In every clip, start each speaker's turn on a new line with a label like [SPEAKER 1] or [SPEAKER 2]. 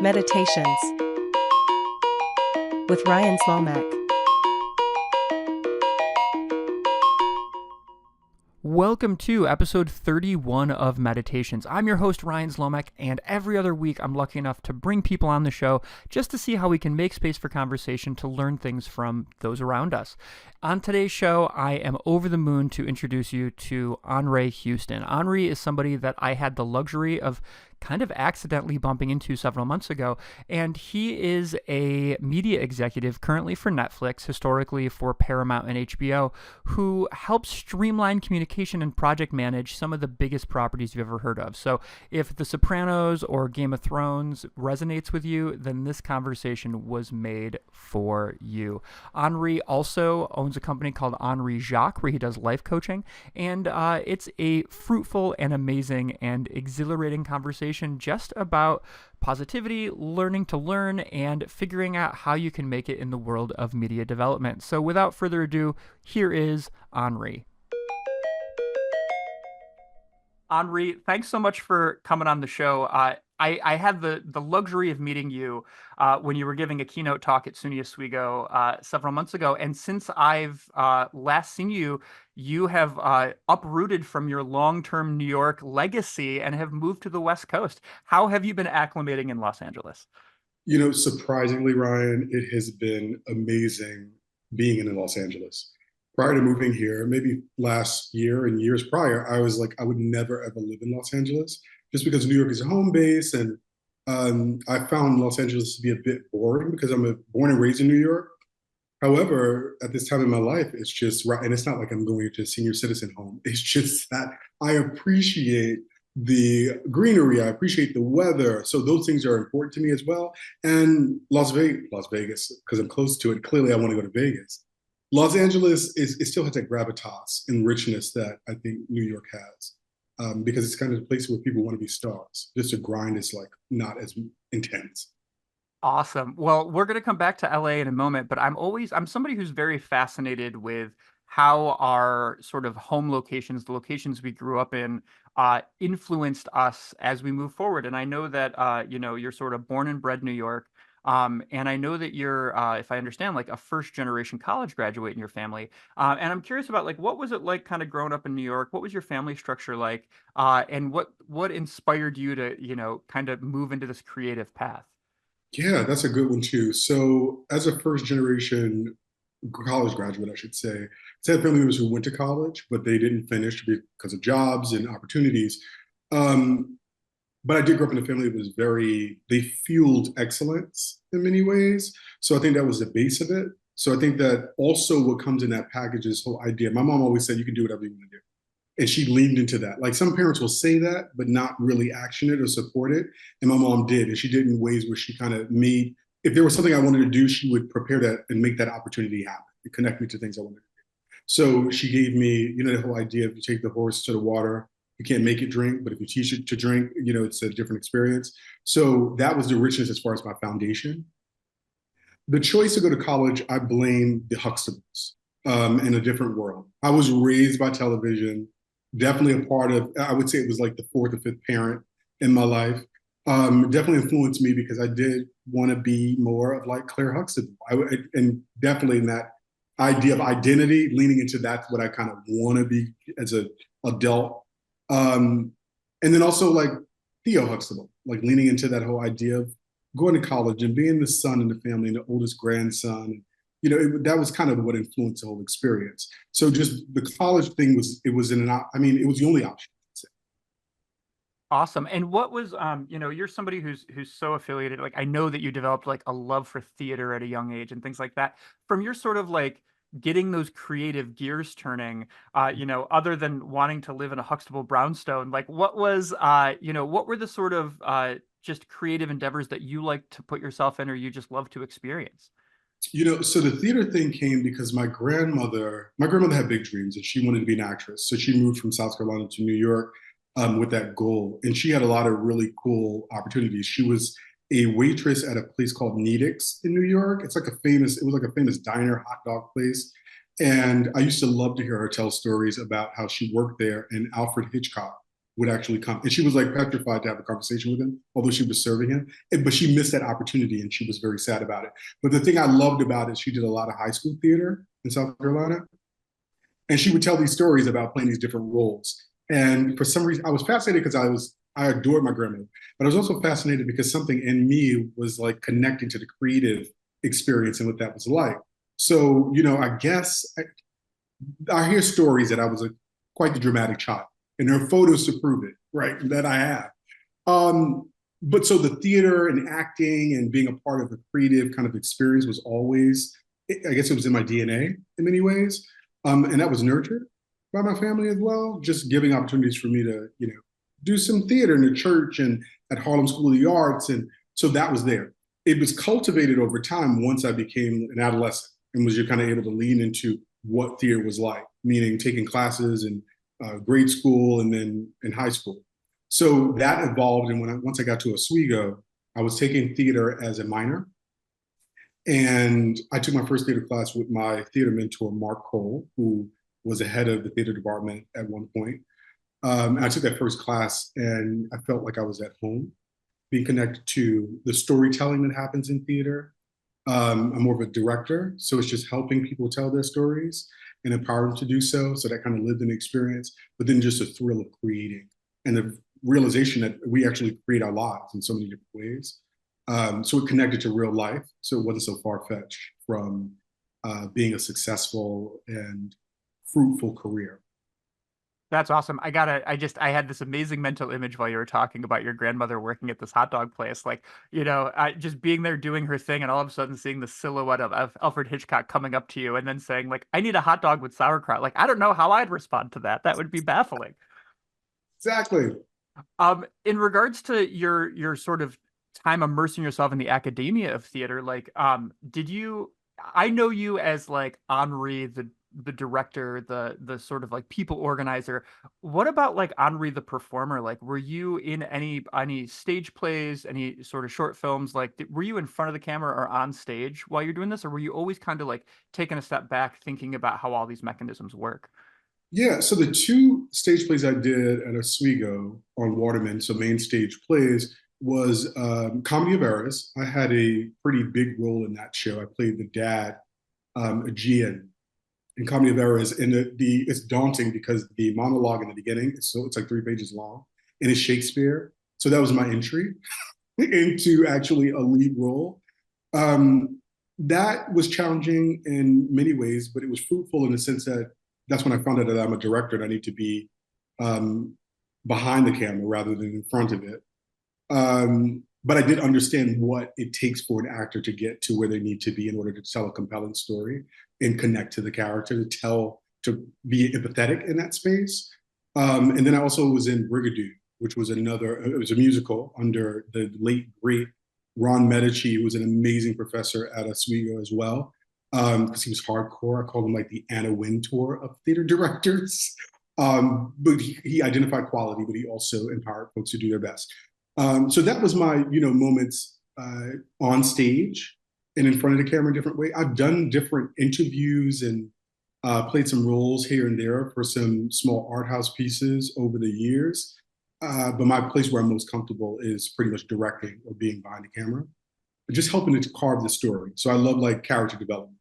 [SPEAKER 1] Meditations with Ryan Slomak.
[SPEAKER 2] Welcome to episode 31 of Meditations. I'm your host, Ryan Slomak, and every other week I'm lucky enough to bring people on the show just to see how we can make space for conversation to learn things from those around us. On today's show, I am over the moon to introduce you to Aunrée Houston. Aunrée is somebody that I had the luxury of kind of accidentally bumping into several months ago, and he is a media executive currently for Netflix, historically for Paramount and HBO, who helps streamline communication and project manage some of the biggest properties you've ever heard of. So if The Sopranos or Game of Thrones resonates with you, then this conversation was made for you. Aunrée also owns a company called Aunrée Jac, where he does life coaching, and it's a fruitful and amazing and exhilarating conversation just about positivity, learning to learn, and figuring out how you can make it in the world of media development. So without further ado, here is Aunrée. Aunrée, thanks so much for coming on the show. I had the luxury of meeting you when you were giving a keynote talk at SUNY Oswego several months ago. And since I've last seen you, you have uprooted from your long-term New York legacy and have moved to the West Coast. How have you been acclimating in Los Angeles?
[SPEAKER 3] Surprisingly, Ryan, it has been amazing being in Los Angeles. Prior to moving here, maybe last year and years prior, I was like, I would never ever live in Los Angeles just because New York is a home base. And I found Los Angeles to be a bit boring because born and raised in New York. However, at this time in my life, it's just right. And it's not like I'm going to a senior citizen home. It's just that I appreciate the greenery. I appreciate the weather. So those things are important to me as well. And Las Vegas, because I'm close to it. Clearly, I want to go to Vegas. Los Angeles it still has that gravitas and richness that I think New York has, because it's kind of the place where people want to be stars. Just the grind is like not as intense.
[SPEAKER 2] Awesome. Well, we're going to come back to LA in a moment, but I'm somebody who's very fascinated with how our sort of home locations, the locations we grew up in, influenced us as we move forward. And I know that, you're sort of born and bred New York. And I know that you're, if I understand, like a first generation college graduate in your family. And I'm curious about like, what was it like kind of growing up in New York? What was your family structure like? And what inspired you to, kind of move into this creative path?
[SPEAKER 3] Yeah, that's a good one too. So, as a first generation college graduate, I should say, I had family members who went to college, but they didn't finish because of jobs and opportunities. Um, but I did grow up in a family that was they fueled excellence in many ways. So I think that was the base of it. So I think that also what comes in that package is this whole idea. My mom always said, you can do whatever you want to do. And she leaned into that. Like some parents will say that, but not really action it or support it. And my mom did. And she did in ways where she kind of if there was something I wanted to do, she would prepare that and make that opportunity happen and connect me to things I wanted to do. So she gave me, the whole idea of you take the horse to the water, you can't make it drink, but if you teach it to drink, it's a different experience. So that was the richness as far as my foundation. The choice to go to college, I blame the Huxtables in a different world. I was raised by television, definitely a part of, I would say it was like the fourth or fifth parent in my life. Definitely influenced me because I did want to be more of like Claire Huxtable. And definitely in that idea of identity, leaning into that's what I kind of want to be as an adult. And then also like Theo Huxtable, like leaning into that whole idea of going to college and being the son in the family and the oldest grandson. That was kind of what influenced the whole experience. So just the college thing it was the only option.
[SPEAKER 2] Awesome. And what was, you're somebody who's so affiliated. Like, I know that you developed like a love for theater at a young age and things like that. From your sort of like getting those creative gears turning, other than wanting to live in a Huxtable brownstone, like what were the sort of just creative endeavors that you like to put yourself in or you just love to experience?
[SPEAKER 3] So the theater thing came because my grandmother had big dreams and she wanted to be an actress. So she moved from South Carolina to New York with that goal. And she had a lot of really cool opportunities. She was a waitress at a place called Needix in New York. It was like a famous diner hot dog place. And I used to love to hear her tell stories about how she worked there and Alfred Hitchcock would actually come. And she was like petrified to have a conversation with him, although she was serving him. But she missed that opportunity and she was very sad about it. But the thing I loved about it, she did a lot of high school theater in South Carolina. And she would tell these stories about playing these different roles. And for some reason, I was fascinated because I adored my grandmother, but I was also fascinated because something in me was like connecting to the creative experience and what that was like. So, I guess I hear stories that I was quite the dramatic child, and there are photos to prove it, right? That I have. But so the theater and acting and being a part of a creative kind of experience was always, I guess it was in my DNA in many ways. And that was nurtured by my family as well, just giving opportunities for me to, do some theater in the church and at Harlem School of the Arts. And so that was there. It was cultivated over time once I became an adolescent and was just kind of able to lean into what theater was like, meaning taking classes in grade school and then in high school. So that evolved. And once I got to Oswego, I was taking theater as a minor. And I took my first theater class with my theater mentor, Mark Cole, who was the head of the theater department at one point. I took that first class and I felt like I was at home, being connected to the storytelling that happens in theater. I'm more of a director, so it's just helping people tell their stories and empower them to do so. So that kind of lived in the experience, but then just a thrill of creating and the realization that we actually create our lives in so many different ways. So it connected to real life, so it wasn't so far-fetched from being a successful and fruitful career.
[SPEAKER 2] That's awesome. I had this amazing mental image while you were talking about your grandmother working at this hot dog place. Like, just being there doing her thing and all of a sudden seeing the silhouette of Alfred Hitchcock coming up to you and then saying, like, I need a hot dog with sauerkraut. Like, I don't know how I'd respond to that. That would be baffling.
[SPEAKER 3] Exactly.
[SPEAKER 2] In regards to your sort of time immersing yourself in the academia of theater, like, did you, I know you as like Henri, the director, the sort of like people organizer. What about like Henri the performer? Like, were you in any stage plays, any sort of short films? Like, were you in front of the camera or on stage while you're doing this, or were you always kind of like taking a step back, thinking about how all these mechanisms work?
[SPEAKER 3] Yeah, so the two stage plays I did at Oswego on Waterman, so main stage plays, was Comedy of Errors. I had a pretty big role in that show. I played the dad, Aegean, in Comedy of Errors, and it's daunting because the monologue in the beginning it's like 3 pages long, and it's Shakespeare. So that was my entry into actually a lead role. Um, that was challenging in many ways, but it was fruitful in the sense that that's when I found out that I'm a director and I need to be um, behind the camera rather than in front of it. But I did understand what it takes for an actor to get to where they need to be in order to tell a compelling story and connect to the character, to be empathetic in that space. And then I also was in Brigadoon, which was it was a musical under the late, great Ron Medici, who was an amazing professor at Oswego as well, because he was hardcore. I called him like the Anna Wintour of theater directors. But he identified quality, but he also empowered folks to do their best. So that was my, moments on stage and in front of the camera in a different way. I've done different interviews and played some roles here and there for some small art house pieces over the years. But my place where I'm most comfortable is pretty much directing or being behind the camera, just helping to carve the story. So I love like character development.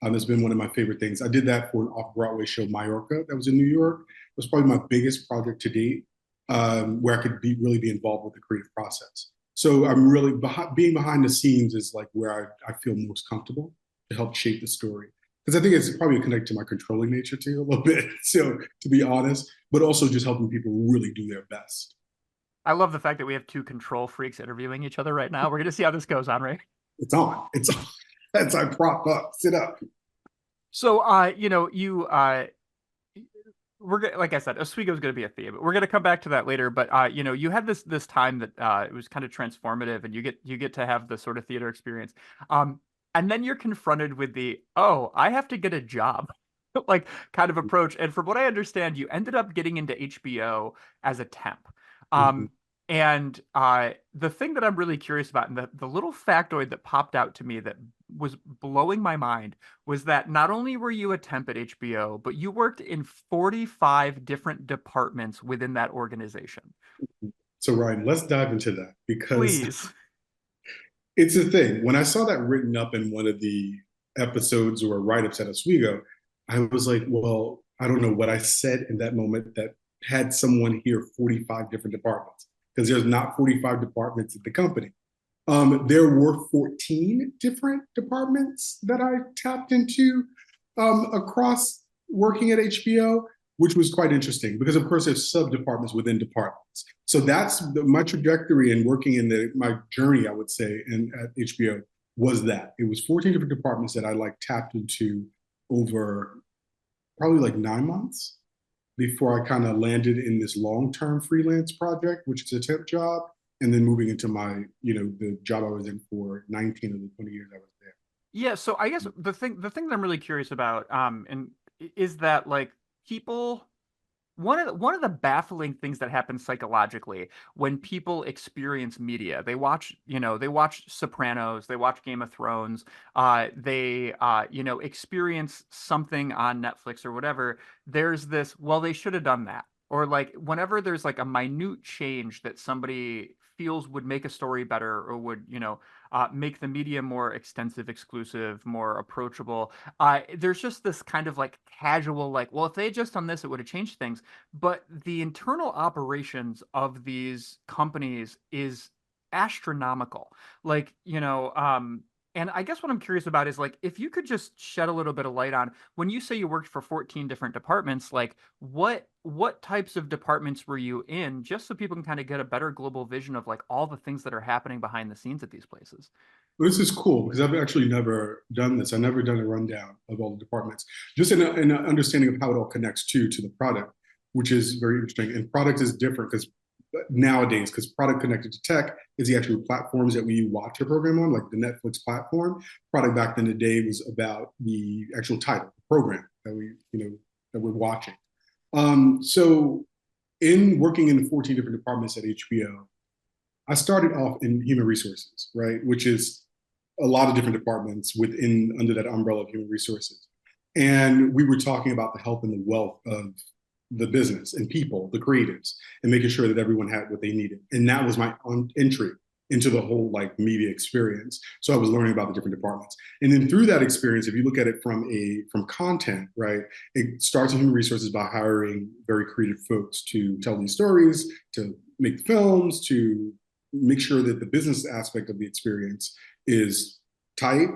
[SPEAKER 3] That's been one of my favorite things. I did that for an off-Broadway show, Majorca, that was in New York. It was probably my biggest project to date, where I could really be involved with the creative process. So I'm really being behind the scenes is like where I feel most comfortable to help shape the story. Because I think it's probably connected to my controlling nature too a little bit. So to be honest, but also just helping people really do their best.
[SPEAKER 2] I love the fact that we have two control freaks interviewing each other right now. We're gonna see how this goes, Aunrée.
[SPEAKER 3] It's on. It's on. That's I prop up, sit up.
[SPEAKER 2] So, like I said, Oswego is going to be a theme. We're going to come back to that later. But you had this time that it was kind of transformative, and you get to have the sort of theater experience. And then you're confronted with I have to get a job, like kind of approach. And from what I understand, you ended up getting into HBO as a temp.
[SPEAKER 3] Mhm.
[SPEAKER 2] Um, and the thing that I'm really curious about, and the little factoid that popped out to me that was blowing my mind was that not only were you a temp at HBO, but you worked in 45 different departments within that organization.
[SPEAKER 3] So Ryan, let's dive into that because
[SPEAKER 2] Please.
[SPEAKER 3] it's a thing. When I saw that written up in one of the episodes or write-ups at Oswego, I was like, well, I don't know what I said in that moment that had someone hear 45 different departments because there's not 45 departments at the company. There were 14 different departments that I tapped into across working at HBO, which was quite interesting because, of course, there's sub departments within departments. So that's my trajectory in working in my journey, I would say, at HBO was that it was 14 different departments that I like tapped into over probably like 9 months before I kind of landed in this long-term freelance project, which is a temp job, and then moving into my, the job I was in for 19 of the 20 years I was there.
[SPEAKER 2] Yeah, so I guess the thing that I'm really curious about, and is that like people one of the baffling things that happens psychologically when people experience media, they watch Sopranos, they watch Game of Thrones, they experience something on Netflix or whatever. There's this, well, they should have done that. Or like whenever there's like a minute change that somebody feels would make a story better or would, make the media more extensive, exclusive, more approachable. There's just this kind of like casual, like, well, if they had just done this, it would have changed things. But the internal operations of these companies is astronomical. Like, and I guess what I'm curious about is like if you could just shed a little bit of light on when you say you worked for 14 different departments, like what types of departments were you in, just so people can kind of get a better global vision of like all the things that are happening behind the scenes at these places.
[SPEAKER 3] This is cool because I've actually never done this. I've never done a rundown of all the departments, just in an understanding of how it all connects to the product, which is very interesting. And product is different because nowadays, because product connected to tech is the actual platforms that we watch a program on, like the Netflix platform. Product back in the day was about the actual title, the program that we're watching. So in working in the 14 different departments at HBO, I started off in human resources, right, which is a lot of different departments within under that umbrella of human resources. And we were talking about the health and the wealth of the business and people, the creatives, and making sure that everyone had what they needed. And that was my entry into the whole like media experience. So I was learning about the different departments. And then through that experience, if you look at it from content, right, it starts in human resources by hiring very creative folks to tell these stories, to make films, to make sure that the business aspect of the experience is tight,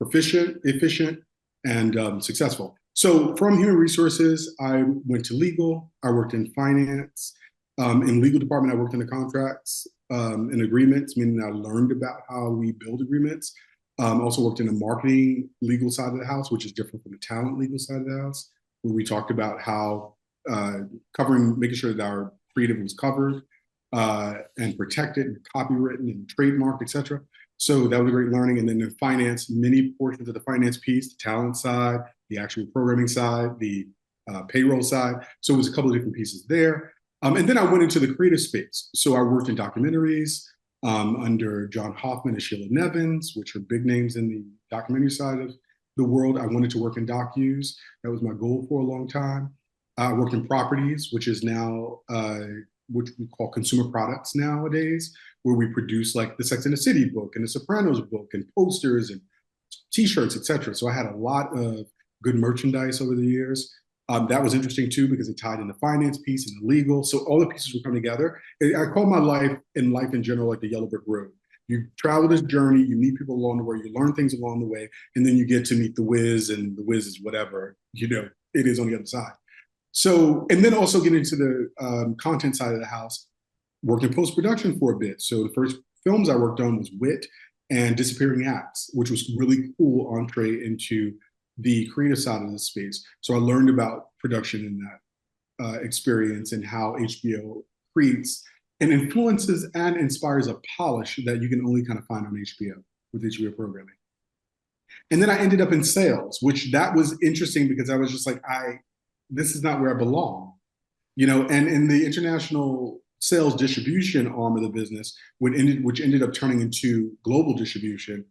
[SPEAKER 3] proficient, efficient, and successful. So from human resources, I went to legal. I worked in finance. In legal department, I worked in the contracts and agreements, meaning I learned about how we build agreements. Also worked in the marketing legal side of the house, which is different from the talent legal side of the house, where we talked about how making sure that our creative was covered and protected, and copywritten and trademarked, et cetera. So that was a great learning. And then in finance, many portions of the finance piece, the talent side, the actual programming side, the payroll side. So it was a couple of different pieces there. And then I went into the creative space. So I worked in documentaries under John Hoffman and Sheila Nevins, which are big names in the documentary side of the world. I wanted to work in docus. That was my goal for a long time. I worked in properties, which is now which we call consumer products nowadays, where we produce like the Sex and the City book and the Sopranos book and posters and T-shirts, etc. So I had a lot of good merchandise over the years. That was interesting too because it tied in the finance piece and the legal. So all the pieces would come together. I call my life in general like the yellow brick road. You travel this journey, you meet people along the way, you learn things along the way, and then you get to meet the whiz, and the whiz is whatever it is on the other side. So, and then also get into the content side of the house, worked in post-production for a bit. So the first films I worked on was Wit and Disappearing Acts, which was really cool entree into the creative side of the space. So I learned about production in that experience and how HBO creates and influences and inspires a polish that you can only kind of find on HBO with HBO programming. And then I ended up in sales, which that was interesting because I was just like, this is not where I belong, and in the international sales distribution arm of the business, which ended up turning into global distribution,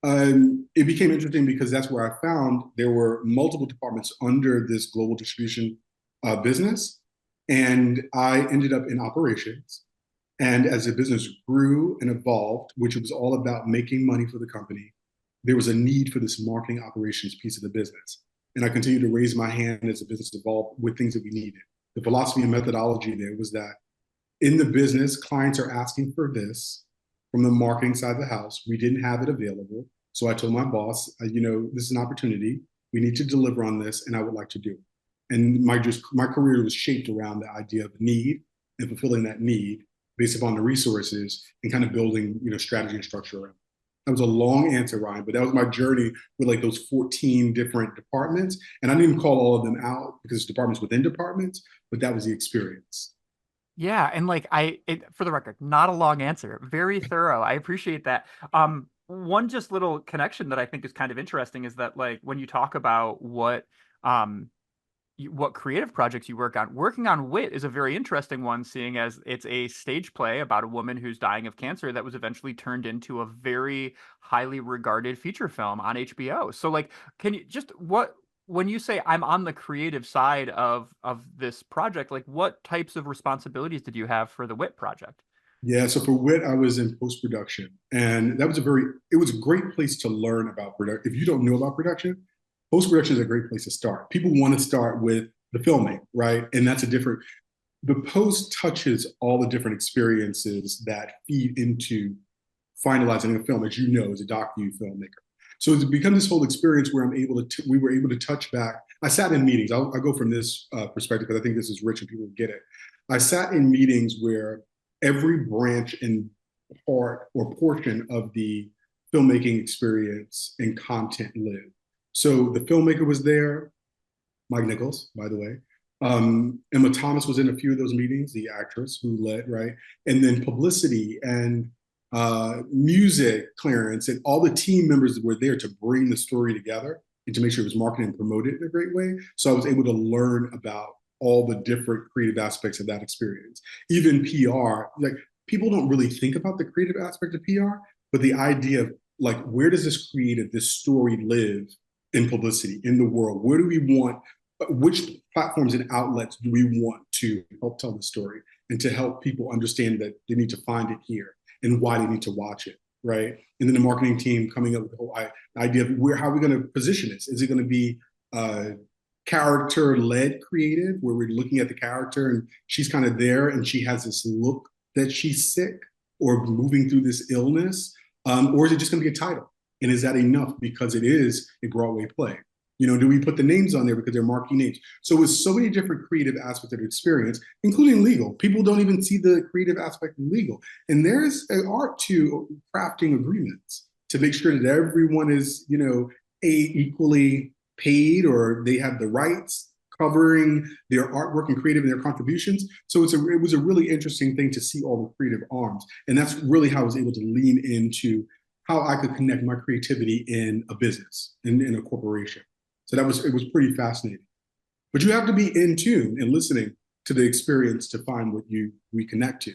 [SPEAKER 3] It became interesting because that's where I found there were multiple departments under this global distribution business. And I ended up in operations. And as the business grew and evolved, which was all about making money for the company, there was a need for this marketing operations piece of the business. And I continued to raise my hand as the business evolved with things that we needed. The philosophy and methodology there was that in the business, clients are asking for this from the marketing side of the house. We didn't have it available. So I told my boss, this is an opportunity. We need to deliver on this, and I would like to do it. And my career was shaped around the idea of need and fulfilling that need based upon the resources and kind of building, strategy and structure around it. That was a long answer, Ryan, but that was my journey with like those 14 different departments. And I didn't even call all of them out because it's departments within departments, but that was the experience.
[SPEAKER 2] Yeah, and like for the record, not a long answer, very thorough. I appreciate that. One just little connection that I think is kind of interesting is that like when you talk about um what creative projects you work on, working on Wit is a very interesting one, seeing as it's a stage play about a woman who's dying of cancer that was eventually turned into a very highly regarded feature film on HBO. So like, can you just when you say I'm on the creative side of this project, like what types of responsibilities did you have for the Wit project?
[SPEAKER 3] Yeah, so for WIT, I was in post production, and it was a great place to learn about production. If you don't know about production, post production is a great place to start. People want to start with the filming, right? And the post touches all the different experiences that feed into finalizing a film, as you know, as a docu filmmaker. So it's become this whole experience where we were able to touch back. I sat in meetings. I'll go from this perspective because I think this is rich and people get it. I sat in meetings where every branch and part or portion of the filmmaking experience and content lived. So the filmmaker was there, Mike Nichols, by the way. Emma Thomas was in a few of those meetings, the actress who led, right? And then publicity and music clearance and all the team members were there to bring the story together and to make sure it was marketed and promoted in a great way. So I was able to learn about all the different creative aspects of that experience. Even PR, like people don't really think about the creative aspect of PR, but the idea of like, where does this story live in publicity, in the world? Where do we want, which platforms and outlets do we want to help tell the story and to help people understand that they need to find it here and why they need to watch it, right? And then the marketing team coming up with the whole idea of how are we going to position this? Is it going to be character-led creative, where we're looking at the character and she's kind of there and she has this look that she's sick or moving through this illness? Or is it just going to be a title? And is that enough because it is a Broadway play? Do we put the names on there because they're marquee names? So with so many different creative aspects of the experience, including legal, people don't even see the creative aspect of legal. And there's an art to crafting agreements to make sure that everyone is, equally paid or they have the rights covering their artwork and creative and their contributions. So it was a really interesting thing to see all the creative arms. And that's really how I was able to lean into how I could connect my creativity in a business, in a corporation. So it was pretty fascinating. But you have to be in tune and listening to the experience to find what we connect to.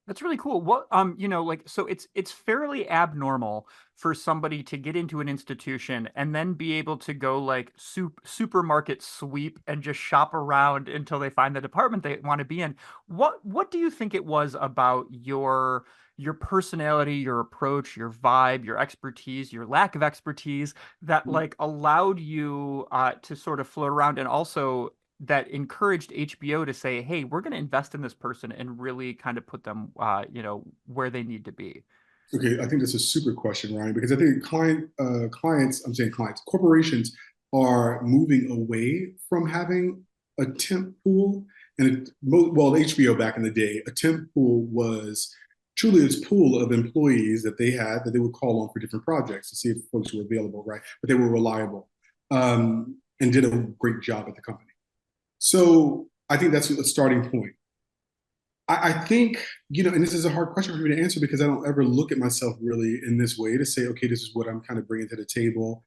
[SPEAKER 2] That's really cool. So it's fairly abnormal for somebody to get into an institution and then be able to go like supermarket sweep and just shop around until they find the department they want to be in. What do you think it was about your personality, your approach, your vibe, your expertise, your lack of expertise that like allowed you to sort of float around and also that encouraged HBO to say, "Hey, we're going to invest in this person and really kind of put them, where they need to be."
[SPEAKER 3] Okay, I think that's a super question, Ryan, because I think corporations are moving away from having a temp pool. And HBO back in the day, a temp pool was truly its pool of employees that they had that they would call on for different projects to see if folks were available, right? But they were reliable and did a great job at the company. So I think that's a starting point. I think, and this is a hard question for me to answer because I don't ever look at myself really in this way to say, okay, this is what I'm kind of bringing to the table,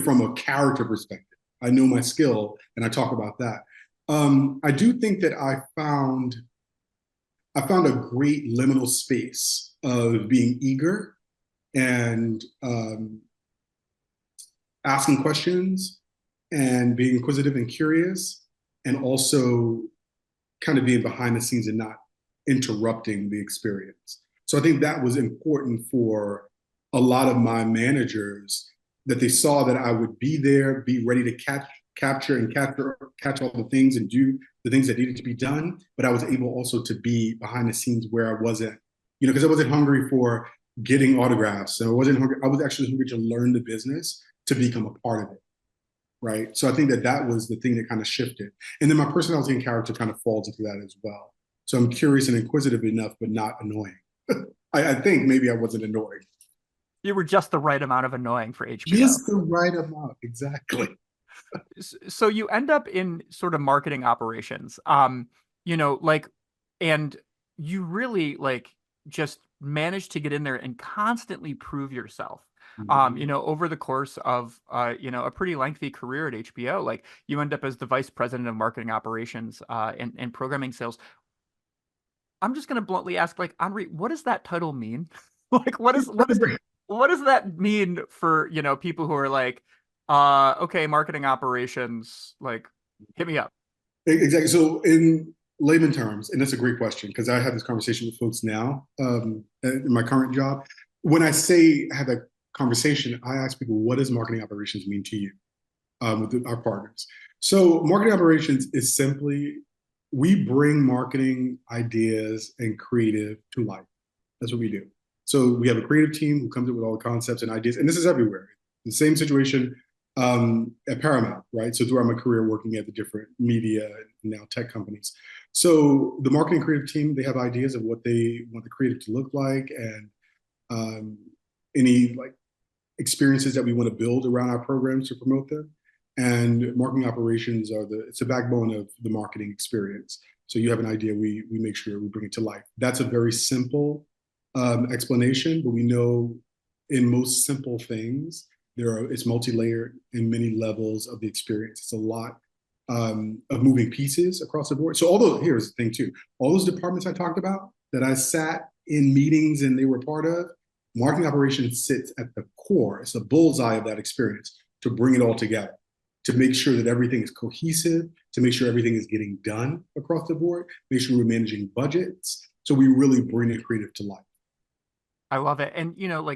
[SPEAKER 3] from a character perspective. I know my skill and I talk about that. I do think that I found a great liminal space of being eager and asking questions and being inquisitive and curious, and also kind of being behind the scenes and not interrupting the experience. So I think that was important for a lot of my managers, that they saw that I would be there, be ready to capture and catch all the things and do the things that needed to be done. But I was able also to be behind the scenes where I wasn't, because I wasn't hungry for getting autographs. So I wasn't hungry. I was actually hungry to learn the business, to become a part of it. Right. So I think that that was the thing that kind of shifted. And then my personality and character kind of falls into that as well. So I'm curious and inquisitive enough, but not annoying. I think maybe I wasn't annoying.
[SPEAKER 2] You were just the right amount of annoying for HBO.
[SPEAKER 3] Just the right amount, exactly.
[SPEAKER 2] So you end up in sort of marketing operations, like, and you really like just managed to get in there and constantly prove yourself. Over the course of, a pretty lengthy career at HBO, like you end up as the vice president of marketing operations, and programming sales. I'm just going to bluntly ask, like, Aunrée, what does that title mean? Like, what does that mean for, people who are like, okay, marketing operations, like, hit me up.
[SPEAKER 3] Exactly. So in layman terms, and that's a great question, because I have this conversation with folks now, in my current job. When I say have that conversation, I ask people, what does marketing operations mean to you, with our partners? So marketing operations is simply, we bring marketing ideas and creative to life. That's what we do. So we have a creative team who comes up with all the concepts and ideas, and this is everywhere. The same situation at Paramount, right? So throughout my career working at the different media and now tech companies. So the marketing creative team, they have ideas of what they want the creative to look like, and any like experiences that we want to build around our programs to promote them. And marketing operations it's the backbone of the marketing experience. So you have an idea, we make sure we bring it to life. That's a very simple explanation, but we know in most simple things, it's multi-layered in many levels of the experience. It's a lot of moving pieces across the board. So here's the thing too, all those departments I talked about that I sat in meetings and they were part of, marketing operations sits at the core. It's the bullseye of that experience, to bring it all together, to make sure that everything is cohesive, to make sure everything is getting done across the board, make sure we're managing budgets. So we really bring the creative to life.
[SPEAKER 2] I love it. And,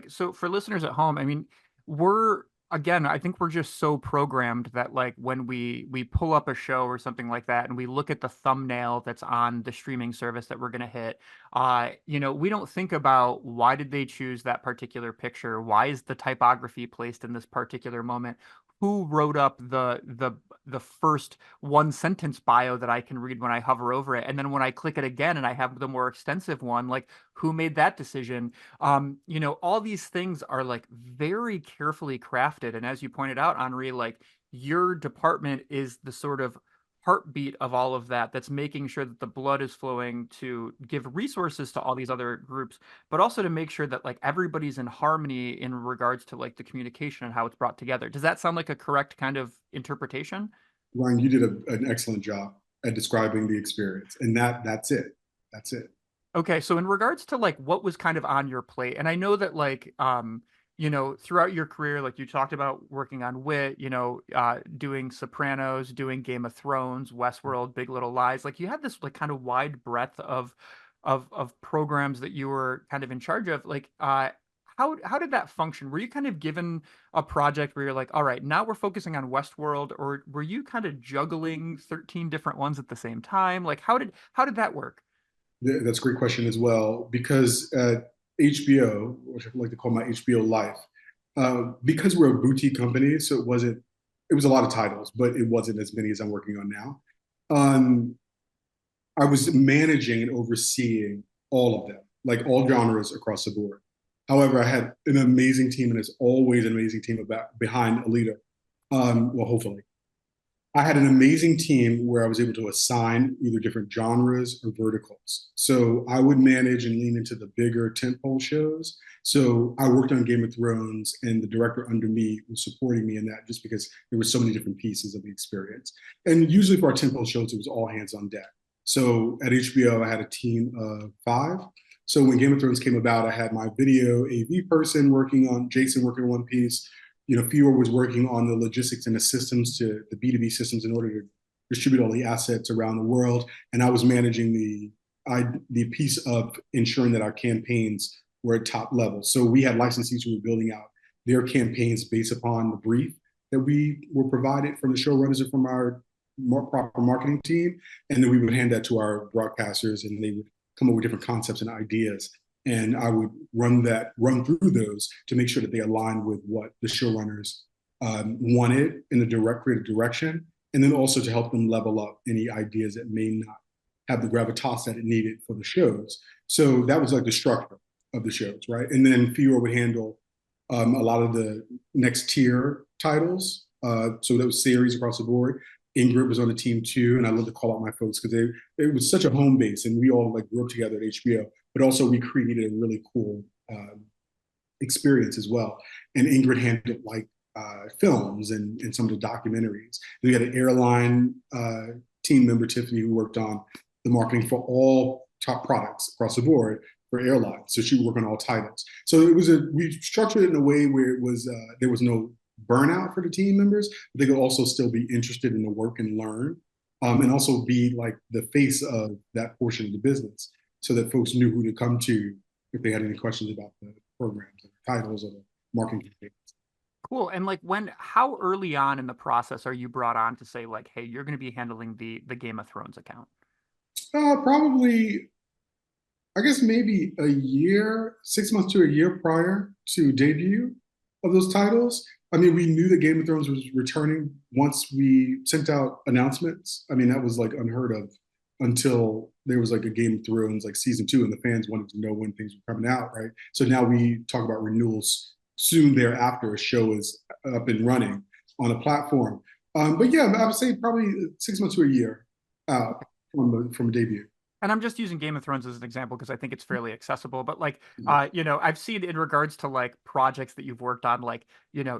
[SPEAKER 2] so for listeners at home, I mean, I think we're just so programmed that like when we pull up a show or something like that and we look at the thumbnail that's on the streaming service that we're going to hit, we don't think about why did they choose that particular picture? Why is the typography placed in this particular moment? Who wrote up the first one sentence bio that I can read when I hover over it? And then when I click it again and I have the more extensive one, like who made that decision? All these things are like very carefully crafted. And as you pointed out, Aunrée, like your department is the sort of heartbeat of all of that, that's making sure that the blood is flowing to give resources to all these other groups, but also to make sure that like everybody's in harmony in regards to like the communication and how it's brought together. Does that sound like a correct kind of interpretation?
[SPEAKER 3] Ryan, you did an excellent job at describing the experience, and that's it. That's it.
[SPEAKER 2] Okay, so in regards to like what was kind of on your plate, and I know that like throughout your career, like you talked about working on Wit, doing Sopranos, doing Game of Thrones, Westworld, Big Little Lies, like you had this like kind of wide breadth of programs that you were kind of in charge of. Like how did that function? Were you kind of given a project where you're like, all right, now we're focusing on Westworld, or were you kind of juggling 13 different ones at the same time? Like how did that work?
[SPEAKER 3] That's a great question as well, because at HBO, which I like to call my HBO life, because we're a boutique company, so it was a lot of titles, but it wasn't as many as I'm working on now. I was managing and overseeing all of them, like all genres across the board. However, I had an amazing team, and there's always an amazing team behind a leader. Well, hopefully. I had an amazing team where I was able to assign either different genres or verticals. So I would manage and lean into the bigger tentpole shows. So I worked on Game of Thrones, and the director under me was supporting me in that, just because there were so many different pieces of the experience. And usually for our tentpole shows, it was all hands on deck. So at HBO, I had a team of 5. So when Game of Thrones came about, I had my video AV person working on Jason working on one piece. Fior was working on the logistics and the systems to the B2B systems in order to distribute all the assets around the world. And I was managing the piece of ensuring that our campaigns were at top level. So we had licensees who were building out their campaigns based upon the brief that we were provided from the showrunners and from our proper marketing team. And then we would hand that to our broadcasters and they would come up with different concepts and ideas. And I would run through those to make sure that they aligned with what the showrunners wanted in a creative direction, and then also to help them level up any ideas that may not have the gravitas that it needed for the shows. So that was like the structure of the shows, right? And then Fior would handle a lot of the next tier titles. So that was series across the board. Ingrid was on the team too, and I love to call out my folks because it was such a home base, and we all like grew up together at HBO. But also we created a really cool experience as well. And Ingrid handled like films and some of the documentaries. And we had an airline team member, Tiffany, who worked on the marketing for all top products across the board for airlines. So she would work on all titles. So we structured it in a way where it was there was no burnout for the team members, but they could also still be interested in the work and learn, and also be like the face of that portion of the business so that folks knew who to come to if they had any questions about the programs or the titles or the marketing campaigns.
[SPEAKER 2] Cool. And like how early on in the process are you brought on to say like, hey, you're going to be handling the Game of Thrones account?
[SPEAKER 3] Probably, I guess maybe a year, 6 months to a year prior to debut of those titles. I mean, we knew that Game of Thrones was returning once we sent out announcements. I mean, that was like unheard of until there was like a Game of Thrones like season 2 and the fans wanted to know when things were coming out, right? So now we talk about renewals soon thereafter a show is up and running on a platform. But yeah, I would say probably 6 months to a year out from debut.
[SPEAKER 2] And I'm just using Game of Thrones as an example because I think it's fairly accessible. But like, I've seen in regards to like projects that you've worked on, like,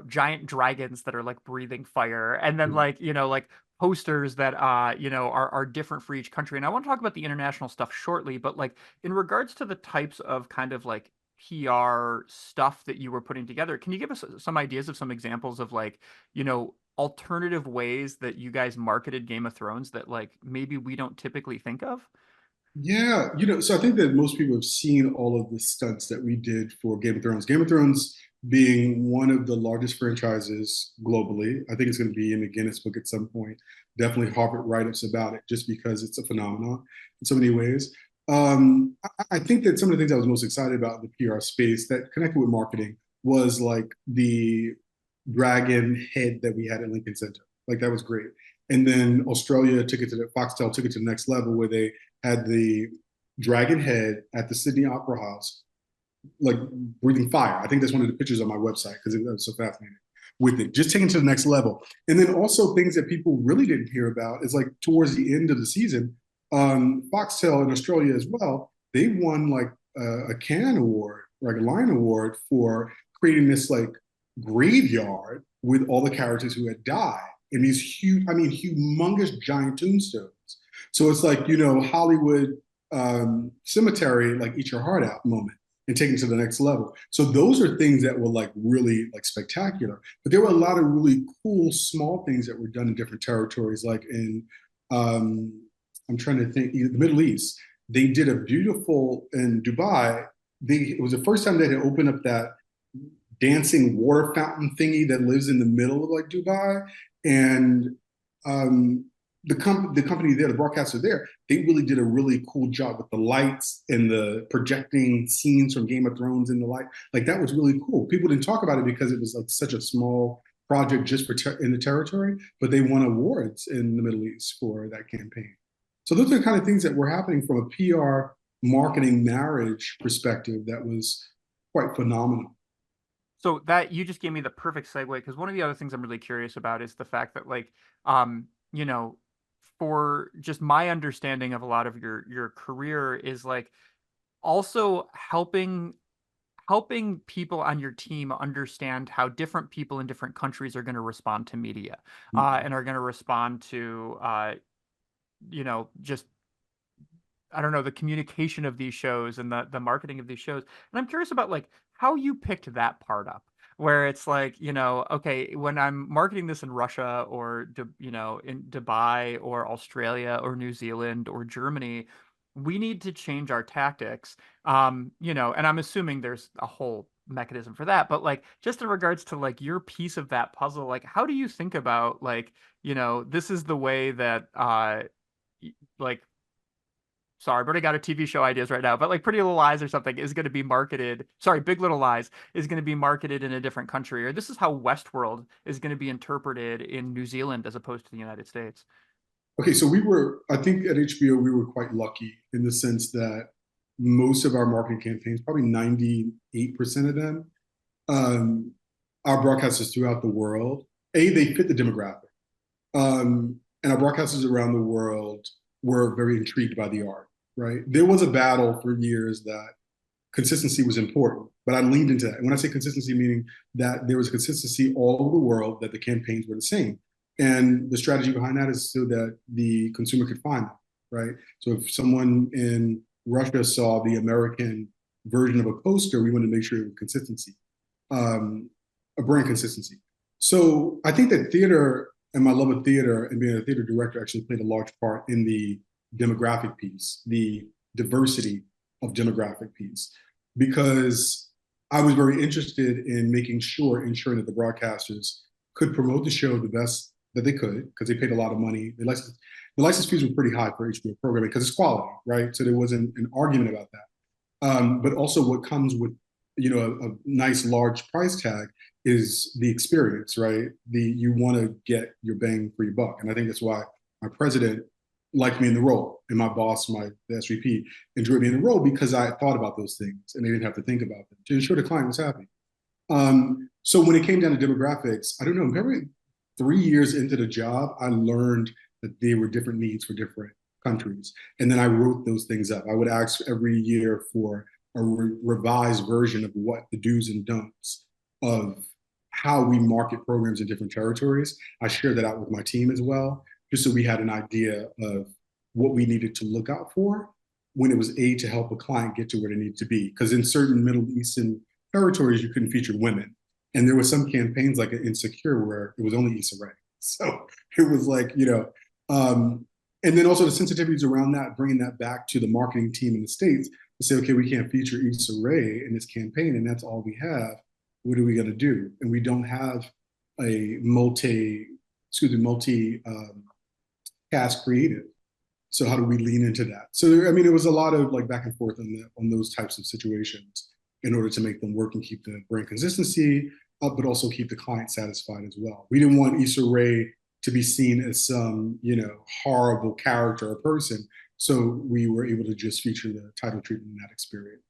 [SPEAKER 2] giant dragons that are like breathing fire, and then like, like posters that are different for each country. And I want to talk about the international stuff shortly, but like in regards to the types of kind of like PR stuff that you were putting together, can you give us some ideas of some examples of like, alternative ways that you guys marketed Game of Thrones that like maybe we don't typically think of?
[SPEAKER 3] Yeah, so I think that most people have seen all of the stunts that we did for Game of Thrones. Game of Thrones being one of the largest franchises globally. I think it's going to be in the Guinness Book at some point. Definitely Harvard write-ups about it just because it's a phenomenon in so many ways. I think that some of the things I was most excited about in the PR space that connected with marketing was like the dragon head that we had at Lincoln Center. Like that was great. And then Australia took it to Foxtel took it to the next level where they had the dragon head at the Sydney Opera House, like breathing fire. I think that's one of the pictures on my website because it was so fascinating with it, just taking it to the next level. And then also things that people really didn't hear about is like towards the end of the season, Foxtel in Australia as well, they won like a Cannes Award, like a Lion Award for creating this like graveyard with all the characters who had died in these huge, I mean, humongous giant tombstones. So it's like, Hollywood cemetery, like eat your heart out moment and take it to the next level. So those are things that were like really like spectacular. But there were a lot of really cool small things that were done in different territories, like in, I'm trying to think, the Middle East. They did a beautiful, in Dubai, it was the first time they had opened up that dancing water fountain thingy that lives in the middle of like Dubai. And the company there, the broadcaster there, they really did a really cool job with the lights and the projecting scenes from Game of Thrones in the light. Like that was really cool. People didn't talk about it because it was like such a small project just for in the territory, but they won awards in the Middle East for that campaign. So those are the kind of things that were happening from a PR marketing marriage perspective that was quite phenomenal.
[SPEAKER 2] So that you just gave me the perfect segue because one of the other things I'm really curious about is the fact that like, you know, for just my understanding of a lot of your career is like also helping people on your team understand how different people in different countries are going to respond to media, and are going to respond to just I don't know, the communication of these shows and the marketing of these shows. And I'm curious about like how you picked that part up, where it's like, okay, when I'm marketing this in Russia or in Dubai or Australia or New Zealand or Germany, we need to change our tactics. And I'm assuming there's a whole mechanism for that, but like just in regards to like your piece of that puzzle, like how do you think about like, this is the way that like sorry, I've already got a TV show ideas right now, but like Pretty Little Lies or something is going to be marketed. Sorry, Big Little Lies is going to be marketed in a different country, or this is how Westworld is going to be interpreted in New Zealand as opposed to the United States.
[SPEAKER 3] Okay, so I think at HBO, we were quite lucky in the sense that most of our marketing campaigns, probably 98% of them, um, our broadcasters throughout the world, they fit the demographic. And our broadcasters around the world were very intrigued by the art, right? There was a battle for years that consistency was important, but I leaned into that. And when I say consistency, meaning that there was a consistency all over the world, that the campaigns were the same. And the strategy behind that is so that the consumer could find them, right? So if someone in Russia saw the American version of a poster, we wanted to make sure it was consistency, a brand consistency. So I think that theater and my love of theater and being a theater director actually played a large part in the demographic piece, the diversity of demographic piece, because I was very interested in ensuring that the broadcasters could promote the show the best that they could, because they paid a lot of money. The license fees were pretty high for HBO programming because it's quality, right? So there wasn't an argument about that. But also what comes with, a nice large price tag is the experience, right? You want to get your bang for your buck. And I think that's why my president liked me in the role, and my boss, the SVP, enjoyed me in the role, because I thought about those things and they didn't have to think about them to ensure the client was happy. So when it came down to demographics, I don't know, maybe 3 years into the job, I learned that there were different needs for different countries. And then I wrote those things up. I would ask every year for a revised version of what the do's and don'ts of how we market programs in different territories. I shared that out with my team as well, just so we had an idea of what we needed to look out for when it was to help a client get to where they needed to be. Because in certain Middle Eastern territories, you couldn't feature women. And there were some campaigns like Insecure where it was only Issa Rae. So it was like, and then also the sensitivities around that, bringing that back to the marketing team in the States to say, okay, we can't feature Issa Rae in this campaign, and that's all we have. What are we going to do? And we don't have a multi cast creative. So how do we lean into that? So it was a lot of like back and forth on those types of situations in order to make them work and keep the brand consistency up, but also keep the client satisfied as well. We didn't want Issa Rae to be seen as some, horrible character or person. So we were able to just feature the title treatment in that experience.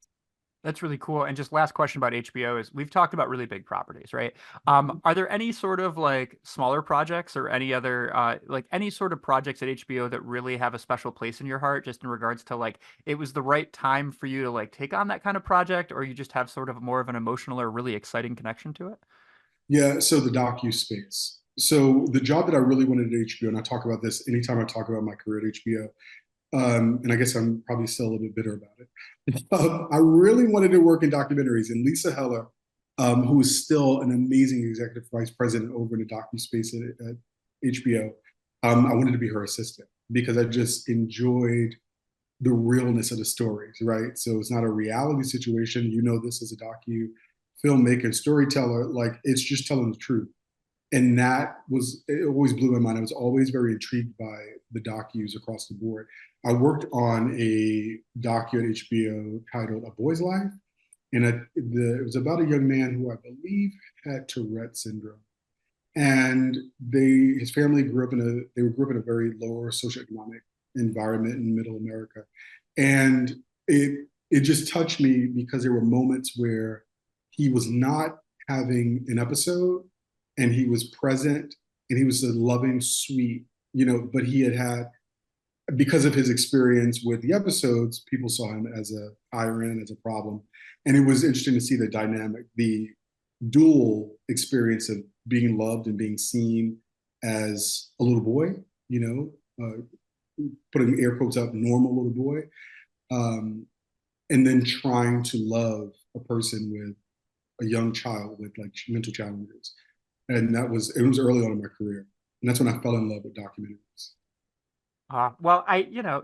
[SPEAKER 2] That's really cool. And just last question about HBO is we've talked about really big properties, right? Are there any sort of like smaller projects or any other like any sort of projects at HBO that really have a special place in your heart, just in regards to like it was the right time for you to like take on that kind of project, or you just have sort of more of an emotional or really exciting connection to it?
[SPEAKER 3] Yeah, so the docu space. So the job that I really wanted at HBO, and I talk about this anytime I talk about my career at HBO, and I guess I'm probably still a little bit bitter about it. I really wanted to work in documentaries, and Lisa Heller, who is still an amazing executive vice president over in the docu space at HBO, I wanted to be her assistant because I just enjoyed the realness of the stories, right? So it's not a reality situation. This as a docu filmmaker, storyteller, like it's just telling the truth. And it always blew my mind. I was always very intrigued by the docus across the board. I worked on a docu at HBO titled A Boy's Life. And it was about a young man who I believe had Tourette syndrome. And his family grew up in a very lower socioeconomic environment in middle America. And it just touched me because there were moments where he was not having an episode, and he was present, and he was a loving, sweet, but he had, because of his experience with the episodes, people saw him as a tyrant, as a problem. And it was interesting to see the dynamic, the dual experience of being loved and being seen as a little boy, putting air quotes up, normal little boy, um, and then trying to love a person with a young child with like mental challenges. And it was early on in my career. And that's when I fell in love with documentaries.
[SPEAKER 2] Well,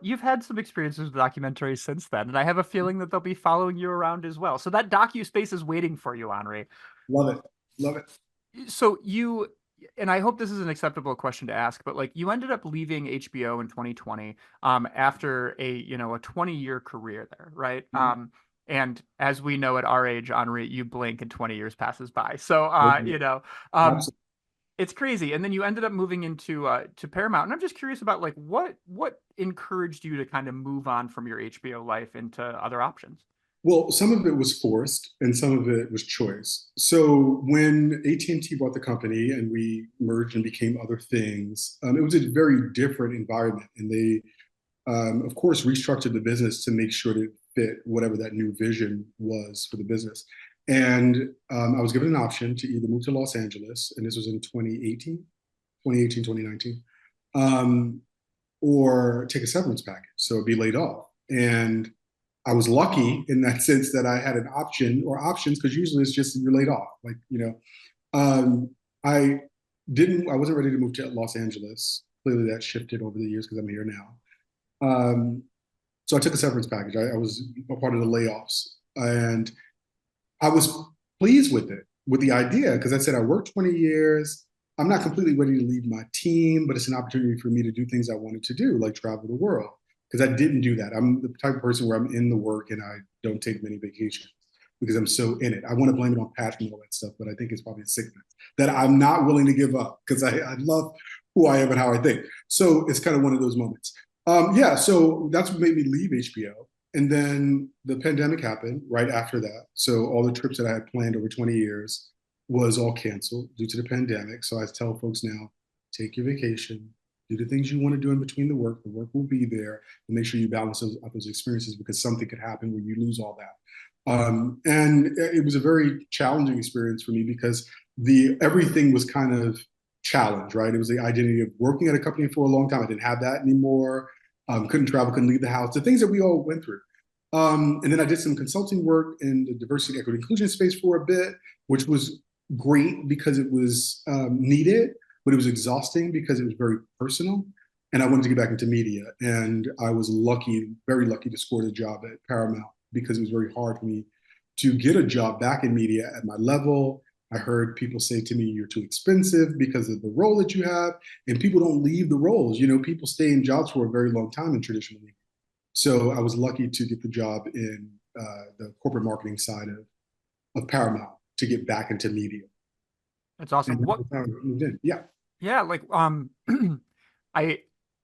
[SPEAKER 2] you've had some experiences with documentaries since then, and I have a feeling that they'll be following you around as well. So that docu space is waiting for you, Aunrée.
[SPEAKER 3] Love it. Love it.
[SPEAKER 2] So and I hope this is an acceptable question to ask, but like you ended up leaving HBO in 2020, after a 20-year career there, right? And as we know at our age, Aunrée, you blink and 20 years passes by. So, um,
[SPEAKER 3] Absolutely.
[SPEAKER 2] it's crazy. And then you ended up moving into to Paramount. And I'm just curious about like what encouraged you to kind of move on from your HBO life into other options?
[SPEAKER 3] Well, some of it was forced and some of it was choice. So when AT&T bought the company and we merged and became other things, it was a very different environment. And they, of course, restructured the business to make sure to fit whatever that new vision was for the business. And I was given an option to either move to Los Angeles, and this was in 2018, 2019, or take a severance package, so be laid off. And I was lucky in that sense that I had an option or options, because usually it's just you're laid off. Like, I I wasn't ready to move to Los Angeles. Clearly that shifted over the years because I'm here now. So I took a severance package. I was a part of the layoffs, and I was pleased with it, with the idea, because I said I worked 20 years. I'm not completely ready to leave my team, but it's an opportunity for me to do things I wanted to do, like travel the world. Because I didn't do that. I'm the type of person where I'm in the work and I don't take many vacations because I'm so in it. I want to blame it on passion and all that stuff, but I think it's probably a sickness that I'm not willing to give up because I love who I am and how I think. So it's kind of one of those moments. Yeah, so that's what made me leave HBO. And then the pandemic happened right after that. So all the trips that I had planned over 20 years was all canceled due to the pandemic. So I tell folks now, take your vacation, do the things you want to do in between the work. The work will be there, and make sure you balance those experiences because something could happen where you lose all that. And it was a very challenging experience for me because everything was kind of challenged, right? It was the identity of working at a company for a long time. I didn't have that anymore. Couldn't travel, couldn't leave the house, the things that we all went through. And then I did some consulting work in the diversity, equity, inclusion space for a bit, which was great because it was needed, but it was exhausting because it was very personal. And I wanted to get back into media. And I was lucky, very lucky to score the job at Paramount because it was very hard for me to get a job back in media at my level. I heard people say to me, you're too expensive because of the role that you have. And people don't leave the roles. People stay in jobs for a very long time in traditional media. So I was lucky to get the job in the corporate marketing side of Paramount to get back into media.
[SPEAKER 2] That's awesome.
[SPEAKER 3] And that's how I moved in. Yeah.
[SPEAKER 2] Yeah, like I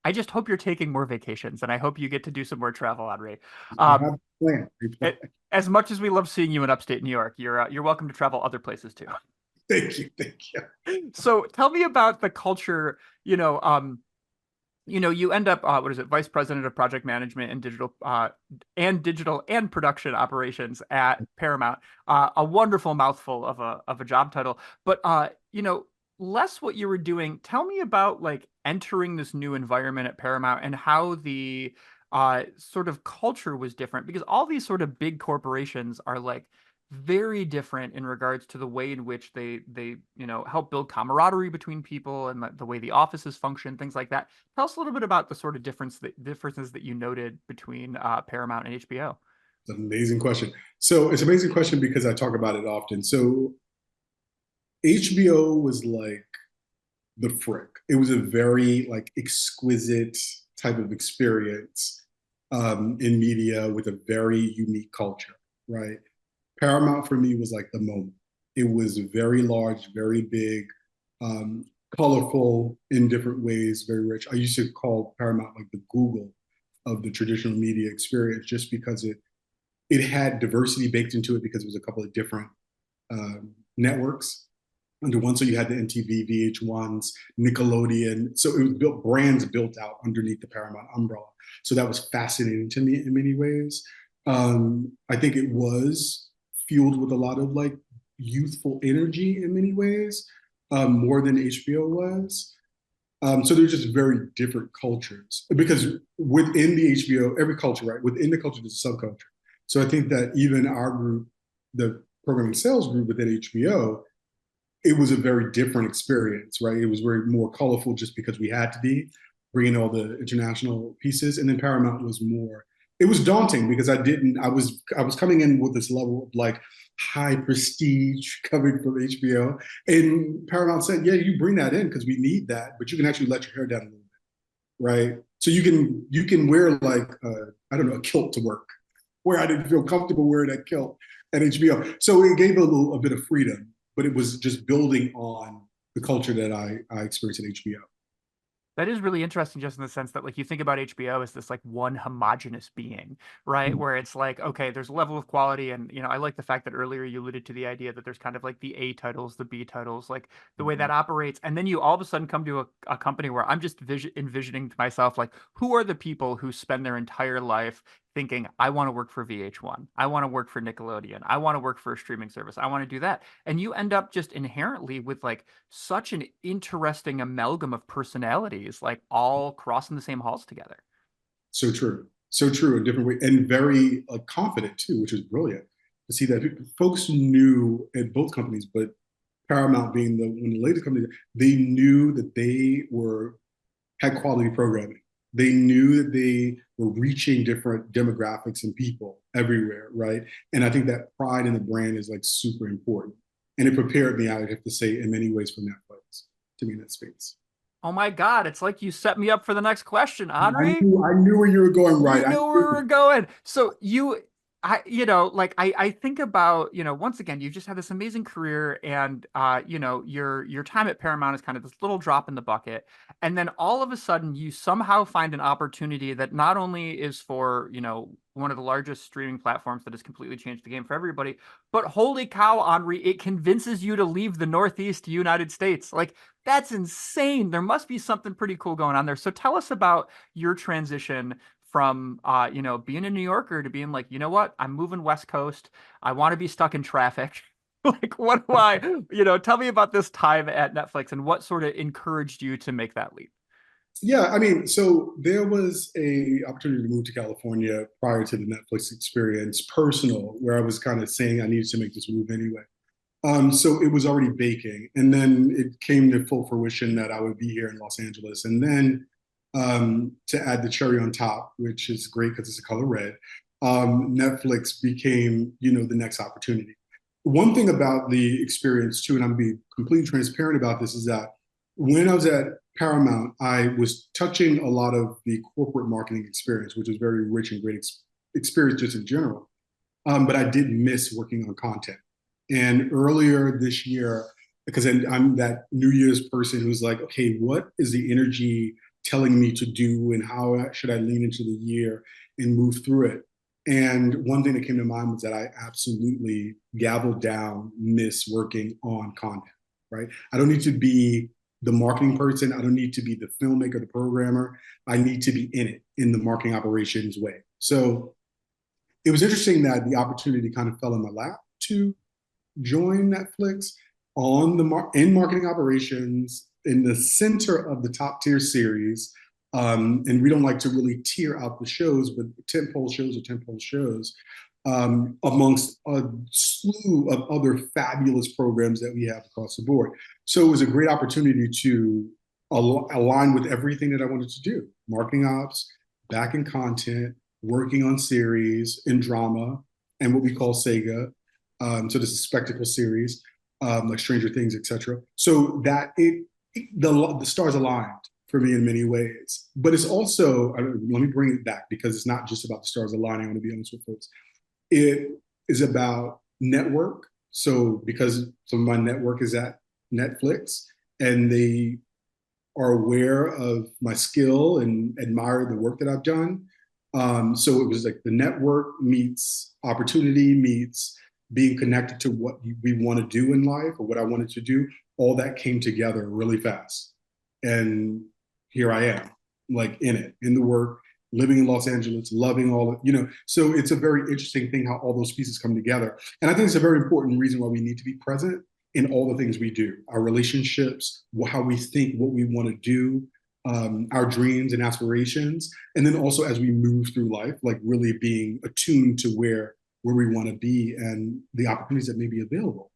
[SPEAKER 2] I just hope you're taking more vacations and I hope you get to do some more travel, Aunrée.
[SPEAKER 3] I
[SPEAKER 2] Um,
[SPEAKER 3] have a plan.
[SPEAKER 2] as much as we love seeing you in upstate New York, you're welcome to travel other places too.
[SPEAKER 3] Thank you. Thank you.
[SPEAKER 2] So tell me about the culture, you end up what is it, vice president of project management and digital and production operations at Paramount. A wonderful mouthful of a job title, but less what you were doing. Tell me about like entering this new environment at Paramount and how the sort of culture was different, because all these sort of big corporations are like very different in regards to the way in which they help build camaraderie between people and the way the offices function, things like that. Tell us a little bit about the sort of differences that you noted between Paramount and HBO.
[SPEAKER 3] It's an amazing question. So it's an amazing question because I talk about it often. So HBO was like the frick. It was a very like exquisite type of experience in media with a very unique culture, right? Paramount for me was like the moment. It was very large, very big, colorful in different ways, very rich. I used to call Paramount like the Google of the traditional media experience just because it had diversity baked into it because it was a couple of different networks under one. So you had the MTV, VH1s, Nickelodeon. So it was brands built out underneath the Paramount umbrella. So that was fascinating to me in many ways. I think it was fueled with a lot of like youthful energy in many ways, more than HBO was. So they're just very different cultures because within the HBO, every culture, right? Within the culture, there's a subculture. So I think that even our group, the programming sales group within HBO, it was a very different experience, right? It was very more colorful just because we had to be bringing all the international pieces, and then Paramount was more. It was daunting because I was coming in with this level of like high prestige coming from HBO, and Paramount said, "Yeah, you bring that in because we need that, but you can actually let your hair down a little bit, right? So you can wear like I don't know, a kilt to work, where I didn't feel comfortable wearing that kilt at HBO. So it gave a bit of freedom, but it was just building on the culture that I experienced at HBO.
[SPEAKER 2] That is really interesting, just in the sense that, like, you think about HBO as this like one homogenous being, right? Where it's like, okay, there's a level of quality, and I like the fact that earlier you alluded to the idea that there's kind of like the A titles, the B titles, like the way that operates, and then you all of a sudden come to a company where I'm just envisioning to myself, like, who are the people who spend their entire life thinking, I want to work for VH1, I want to work for Nickelodeon, I want to work for a streaming service, I want to do that. And you end up just inherently with like such an interesting amalgam of personalities, like all crossing the same halls together.
[SPEAKER 3] So true, a different way, and very confident too, which is brilliant to see that folks knew at both companies, but Paramount being one of the latest companies, they knew that they had quality programming. They knew that they were reaching different demographics and people everywhere, right? And I think that pride in the brand is like super important. And it prepared me, I would have to say, in many ways for Netflix to be in that space.
[SPEAKER 2] Oh my God, it's like you set me up for the next question, Aunrée.
[SPEAKER 3] I knew where you were going, right?
[SPEAKER 2] You know where we're going. So like I think about, once again, you've just had this amazing career, and your time at Paramount is kind of this little drop in the bucket. And then all of a sudden you somehow find an opportunity that not only is for, one of the largest streaming platforms that has completely changed the game for everybody, but holy cow, Aunrée, it convinces you to leave the Northeast United States. Like, that's insane. There must be something pretty cool going on there. So tell us about your transition from being a New Yorker to being like, you know what, I'm moving West Coast. I want to be stuck in traffic. Like, what do tell me about this time at Netflix and what sort of encouraged you to make that leap?
[SPEAKER 3] Yeah, I mean, so there was a opportunity to move to California prior to the Netflix experience, personal, where I was kind of saying I needed to make this move anyway. So it was already baking, and then it came to full fruition that I would be here in Los Angeles, and then to add the cherry on top, which is great because it's a color red, Netflix became, the next opportunity. One thing about the experience too, and I'm being completely transparent about this, is that when I was at Paramount, I was touching a lot of the corporate marketing experience, which was very rich and great experience just in general. But I did miss working on content. And earlier this year, because I'm that New Year's person who's like, okay, what is the energy telling me to do, and how should I lean into the year and move through it? And one thing that came to mind was that I absolutely gavelled down miss working on content, right? I don't need to be the marketing person. I don't need to be the filmmaker, the programmer. I need to be in it, in the marketing operations way. So it was interesting that the opportunity kind of fell in my lap to join Netflix in marketing operations in the center of the top tier series. And we don't like to really tier out the shows, but tentpole shows are tentpole shows, amongst a slew of other fabulous programs that we have across the board. So it was a great opportunity to align with everything that I wanted to do: marketing ops, back in content, working on series and drama, and what we call Sega. So this is spectacle series, like Stranger Things, etc. So that the stars aligned for me in many ways. But it's also, let me bring it back, because it's not just about the stars aligning. I want to be honest with folks. It is about network. So because some of my network is at Netflix, and they are aware of my skill and admire the work that I've done. So it was like the network meets opportunity meets being connected to what we want to do in life, or what I wanted to do. All that came together really fast. And here I am, like in the work, living in Los Angeles, loving all of, so it's a very interesting thing how all those pieces come together. And I think it's a very important reason why we need to be present in all the things we do, our relationships, how we think, what we want to do, our dreams and aspirations, and then also as we move through life, like really being attuned to where we want to be and the opportunities that may be available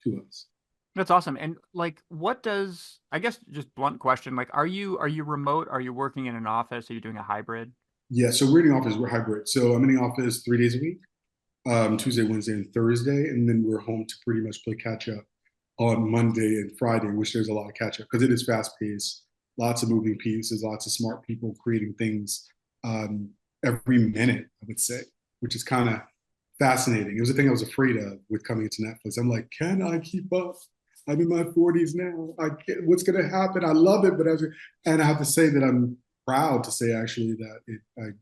[SPEAKER 3] to us.
[SPEAKER 2] That's awesome. And like, what does, I guess, just blunt question, like, are you remote? Are you working in an office? Are you doing a hybrid?
[SPEAKER 3] Yeah, so we're in the office, we're hybrid. So I'm in the office 3 days a week, Tuesday, Wednesday, and Thursday, and then we're home to pretty much play catch up on Monday and Friday, which there's a lot of catch up because it is fast paced, lots of moving pieces, lots of smart people creating things every minute, I would say, which is kind of fascinating. It was the thing I was afraid of with coming into Netflix. I'm like, can I keep up? I'm in my 40s now. I can't, what's going to happen? I love it, but and I have to say that I'm proud to say actually that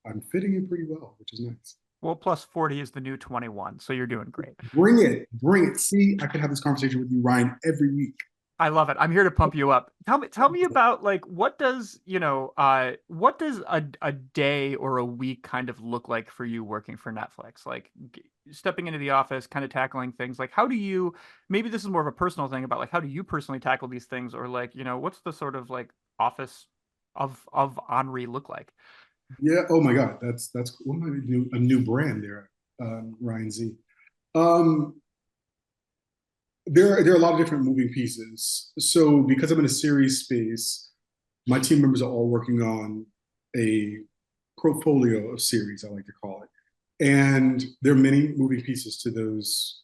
[SPEAKER 3] I'm fitting in pretty well, which is nice.
[SPEAKER 2] Well, plus 40 is the new 21, so you're doing great.
[SPEAKER 3] Bring it, bring it. See, I could have this conversation with you, Ryan, every week.
[SPEAKER 2] I love it. I'm here to pump you up. Tell me about like what does, what does a day or a week kind of look like for you working for Netflix? Like stepping into the office, kind of tackling things. Like how do you, maybe this is more of a personal thing about like how do you personally tackle these things, or like, what's the sort of like office of Aunrée look like?
[SPEAKER 3] Yeah. Oh my God, that's what might be a new brand there, Ryan Z. Um, there are a lot of different moving pieces. So because I'm in a series space, my team members are all working on a portfolio of series, I like to call it. And there are many moving pieces to those,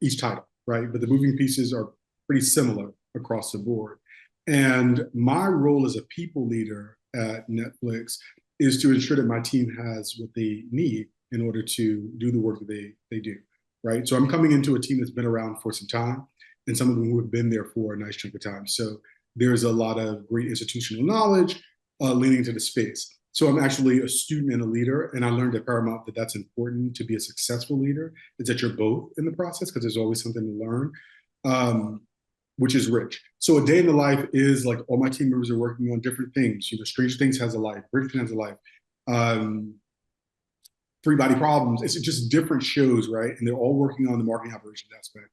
[SPEAKER 3] each title, right? But the moving pieces are pretty similar across the board. And my role as a people leader at Netflix is to ensure that my team has what they need in order to do the work that they do, right? So I'm coming into a team that's been around for some time and some of them who have been there for a nice chunk of time. So there's a lot of great institutional knowledge leaning into the space. So I'm actually a student and a leader, and I learned at Paramount that that's important to be a successful leader, is that you're both in the process because there's always something to learn, which is rich. So a day in the life is like all my team members are working on different things. Stranger Things has a life, Bridgerton has a life, Three Body Problems. It's just different shows, right? And they're all working on the marketing operations aspect.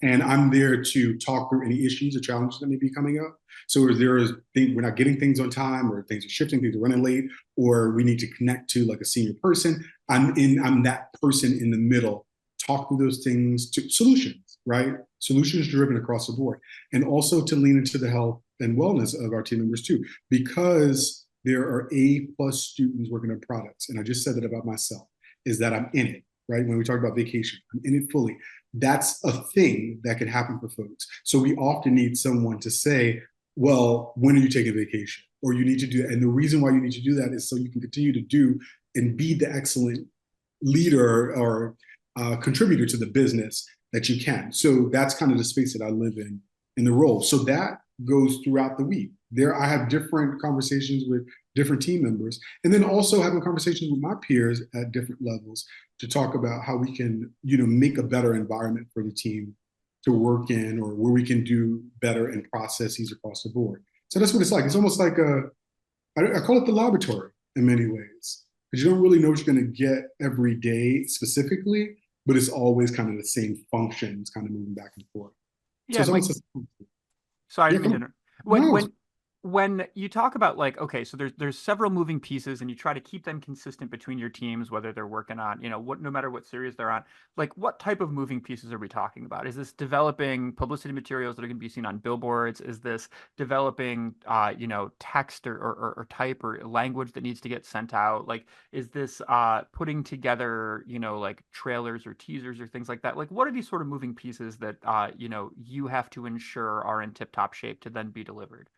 [SPEAKER 3] And I'm there to talk through any issues or challenges that may be coming up. So if we're not getting things on time, or things are shifting, things are running late, or we need to connect to like a senior person, I'm that person in the middle, talk through those things to solutions, right? Solutions driven across the board. And also to lean into the health and wellness of our team members too, because there are A+ students working on products. And I just said that about myself, is that I'm in it, right? When we talk about vacation, I'm in it fully. That's a thing that can happen for folks. So we often need someone to say, well, when are you taking vacation? Or you need to do that. And the reason why you need to do that is so you can continue to do and be the excellent leader or contributor to the business that you can. So that's kind of the space that I live in the role. So that goes throughout the week. I have different conversations with different team members, and then also having conversations with my peers at different levels to talk about how we can, make a better environment for the team to work in, or where we can do better in processes across the board. So that's what it's like. It's almost like I call it the laboratory in many ways, because you don't really know what you're going to get every day specifically, but it's always kind of the same functions, kind of moving back and forth. So
[SPEAKER 2] Yeah,
[SPEAKER 3] it's
[SPEAKER 2] like,
[SPEAKER 3] almost
[SPEAKER 2] sorry, I
[SPEAKER 3] yeah,
[SPEAKER 2] didn't mean to
[SPEAKER 3] come on.
[SPEAKER 2] interrupt. When
[SPEAKER 3] No,
[SPEAKER 2] when when you talk about like, okay, so there's several moving pieces and you try to keep them consistent between your teams, whether they're working on, no matter what series they're on, like what type of moving pieces are we talking about? Is this developing publicity materials that are going to be seen on billboards? Is this developing, text or type or language that needs to get sent out? Like, is this putting together, like trailers or teasers or things like that? Like, what are these sort of moving pieces that, you have to ensure are in tip-top shape to then be delivered?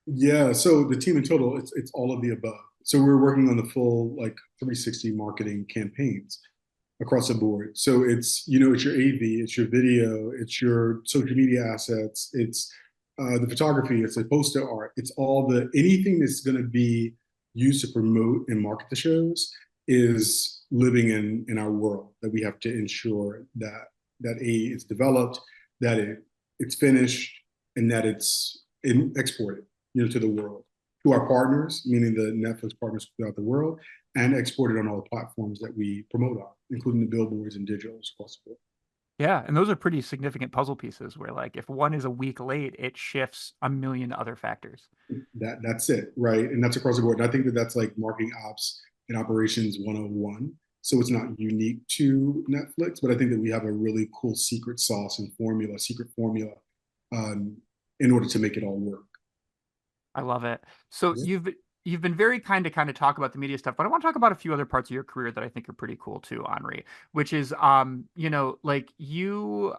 [SPEAKER 3] yeah. So the team in total, it's all of the above. So we're working on the full like 360 marketing campaigns across the board. So it's your AV, it's your video, it's your social media assets, it's the photography, it's the poster art, it's all anything that's going to be used to promote and market the shows is living in our world, that we have to ensure that it's developed, that it's finished, and that it's exported, to the world, to our partners, meaning the Netflix partners throughout the world, and exported on all the platforms that we promote on, including the billboards and digitals across the board.
[SPEAKER 2] Yeah, and those are pretty significant puzzle pieces where like if one is a week late, it shifts a million other factors.
[SPEAKER 3] That's it, right? And that's across the board. And I think that that's like marketing ops and operations 101. So it's not unique to Netflix, but I think that we have a really cool secret sauce and formula, secret formula, um, in order to make it all work.
[SPEAKER 2] I love it. So you've been very kind to kind of talk about the media stuff, but I want to talk about a few other parts of your career that I think are pretty cool too, Henri, which is like you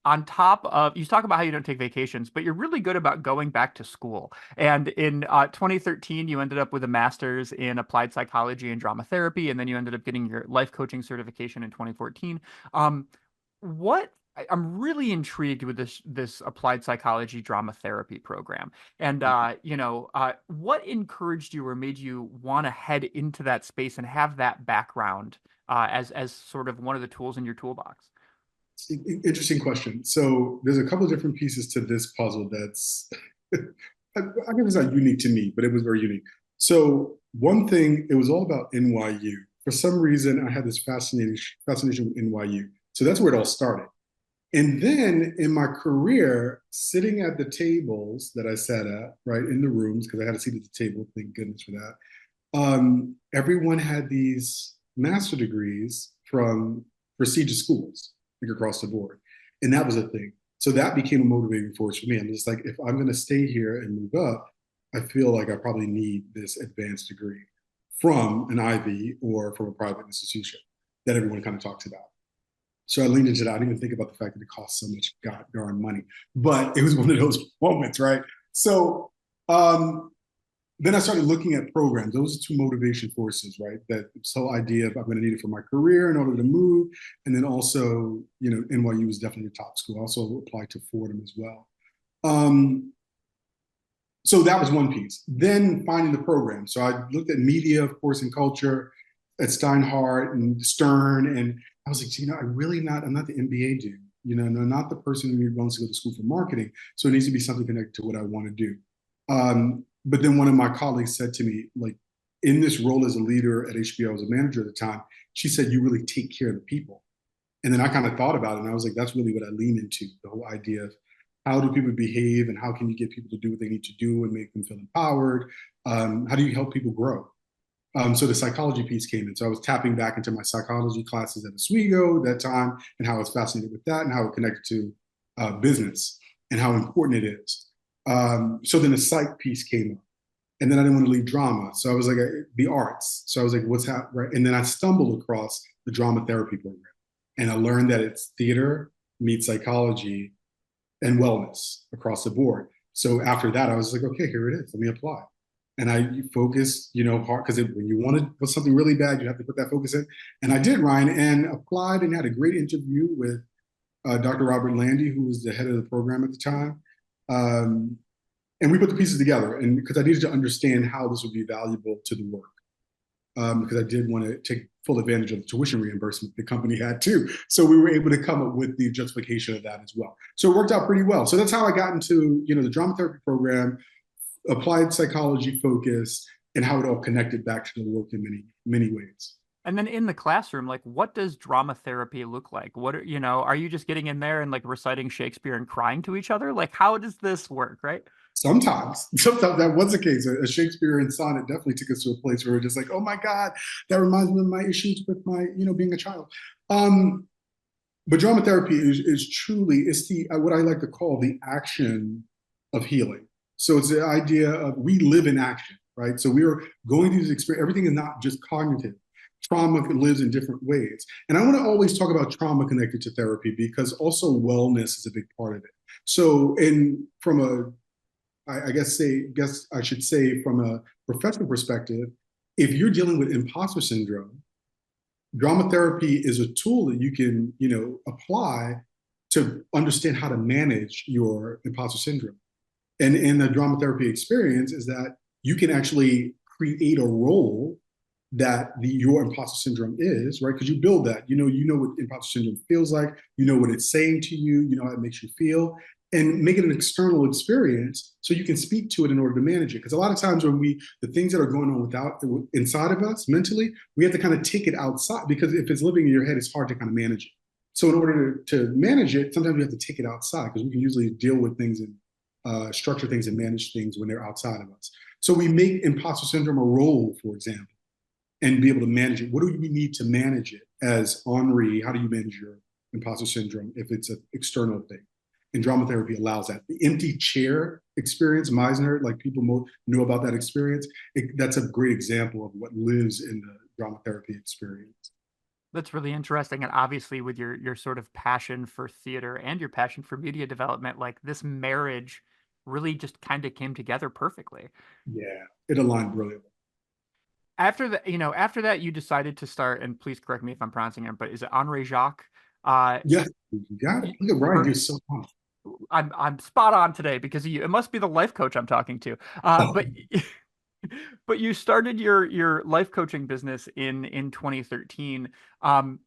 [SPEAKER 2] on top of you talk about how you don't take vacations, but you're really good about going back to school. And in 2013, you ended up with a master's in applied psychology and drama therapy, and then you ended up getting your life coaching certification in 2014. Um, what I'm really intrigued with this applied psychology drama therapy program. And what encouraged you or made you want to head into that space and have that background as sort of one of the tools in your toolbox?
[SPEAKER 3] Interesting question. So there's a couple of different pieces to this puzzle that's, I guess it's not unique to me, but it was very unique. So one thing, it was all about NYU. For some reason, I had this fascination with NYU. So that's where it all started. And then in my career, sitting at the tables that I sat at, right, in the rooms, because I had a seat at the table, thank goodness for that, everyone had these master degrees from prestigious schools, like across the board. And that was a thing. So that became a motivating force for me. I'm just like, if I'm going to stay here and move up, I feel like I probably need this advanced degree from an Ivy or from a private institution that everyone kind of talks about. So I leaned into that. I didn't even think about the fact that it cost so much god darn money, but it was one of those moments, right? So then I started looking at programs. Those are two motivation forces, right? That this whole idea of I'm going to need it for my career in order to move, and then also, NYU was definitely a top school. I also applied to Fordham as well. So that was one piece. Then finding the program. So I looked at media, of course, and culture at Steinhardt and Stern, and I was like, I'm not the MBA dude. Not the person who wants to go to school for marketing. So it needs to be something connected to what I want to do. But then one of my colleagues said to me, like, in this role as a leader at HBO, as a manager at the time, she said, you really take care of the people. And then I kind of thought about it, and I was like, that's really what I lean into, the whole idea of how do people behave and how can you get people to do what they need to do and make them feel empowered? How do you help people grow? So the psychology piece came in. So I was tapping back into my psychology classes at Oswego at that time and how I was fascinated with that and how it connected to business and how important it is. So then the psych piece came up. And then I didn't want to leave drama. So I was like, the arts. So I was like, what's happening? Right? And then I stumbled across the drama therapy program. And I learned that it's theater meets psychology and wellness across the board. So after that, I was like, okay, here it is. Let me apply. And I focused, hard, because when you want to put something really bad, you have to put that focus in. And I did, Ryan, and applied and had a great interview with Dr. Robert Landy, who was the head of the program at the time. And we put the pieces together, and because I needed to understand how this would be valuable to the work. Because I did want to take full advantage of the tuition reimbursement the company had too. So we were able to come up with the justification of that as well. So it worked out pretty well. So that's how I got into, the drama therapy program, applied psychology focus, and how it all connected back to the work in many, many ways.
[SPEAKER 2] And then in the classroom, like, what does drama therapy look like? Are you just getting in there and like reciting Shakespeare and crying to each other? Like, how does this work, right?
[SPEAKER 3] Sometimes that was the case. A Shakespearean sonnet definitely took us to a place where we're just like, oh my God, that reminds me of my issues with my, being a child. But drama therapy is truly, it's the what I like to call the action of healing. So it's the idea of we live in action, right? So we are going through this experience. Everything is not just cognitive. Trauma lives in different ways. And I want to always talk about trauma connected to therapy because also wellness is a big part of it. So I guess I should say from a professional perspective, if you're dealing with imposter syndrome, drama therapy is a tool that you can, apply to understand how to manage your imposter syndrome. And in the drama therapy experience is that you can actually create a role that your imposter syndrome is, right? Because you build that, you know what imposter syndrome feels like, you know what it's saying to you, you know how it makes you feel, and make it an external experience so you can speak to it in order to manage it. Because a lot of times when the things that are going on inside of us mentally, we have to kind of take it outside because if it's living in your head, it's hard to kind of manage it. So in order to manage it, sometimes we have to take it outside because we can usually deal with things and structure things and manage things when they're outside of us. So we make imposter syndrome a role, for example, and be able to manage it. What do we need to manage it as Aunrée? How do you manage your imposter syndrome if it's an external thing? And drama therapy allows that. The empty chair experience, Meisner, like people know about that experience. That's a great example of what lives in the drama therapy experience.
[SPEAKER 2] That's really interesting. And obviously with your sort of passion for theater and your passion for media development, like this marriage really just kind of came together perfectly.
[SPEAKER 3] Yeah, it aligned brilliantly.
[SPEAKER 2] After that, after that you decided to start, and please correct me if I'm pronouncing it, but is it Aunrée Jac? Uh,
[SPEAKER 3] Yeah, you got it. Look at Ryan,
[SPEAKER 2] her,
[SPEAKER 3] you're so on.
[SPEAKER 2] I'm spot on today because of you. It must be the life coach I'm talking to.
[SPEAKER 3] Oh,
[SPEAKER 2] But but you started your life coaching business in 2013. Um,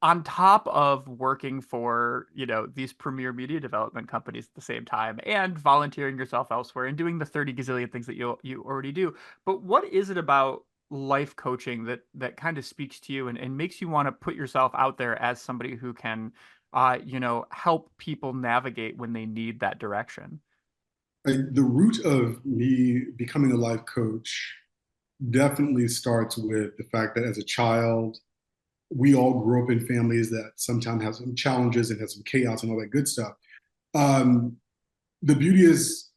[SPEAKER 2] on top of working for, these premier media development companies at the same time and volunteering yourself elsewhere and doing the 30 gazillion things that you already do. But what is it about life coaching that kind of speaks to you and makes you want to put yourself out there as somebody who can help people navigate when they need that direction?
[SPEAKER 3] the root of me becoming a life coach definitely starts with the fact that as a child, we all grew up in families that sometimes have some challenges and have some chaos and all that good stuff. Um, the beauty is,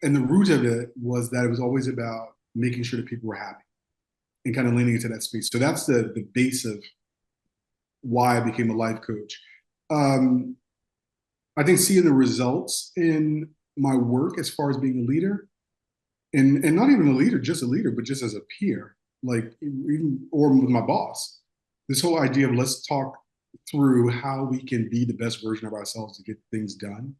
[SPEAKER 3] and the root of it was that it was always about making sure that people were happy and kind of leaning into that space. So that's the base of why I became a life coach. Um, I think seeing the results in my work as far as being a leader, and not even a leader, just a leader, but just as a peer, like even or with my boss. This whole idea of let's talk through how we can be the best version of ourselves to get things done,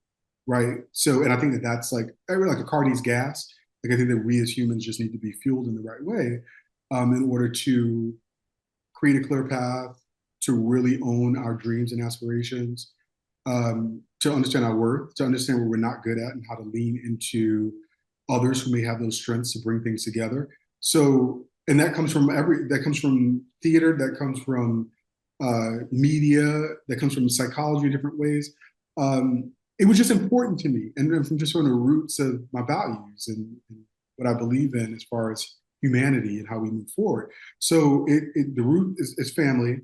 [SPEAKER 3] right? So, and I think that that's like a car needs gas. Like I think that we as humans just need to be fueled in the right way in order to create a clear path, to really own our dreams and aspirations, to understand our worth, to understand what we're not good at, and how to lean into others who may have those strengths to bring things together. So, and that comes from theater, that comes from media, that comes from psychology in different ways. It was just important to me, and from just from the roots of my values and what I believe in as far as humanity and how we move forward. So, the root is family,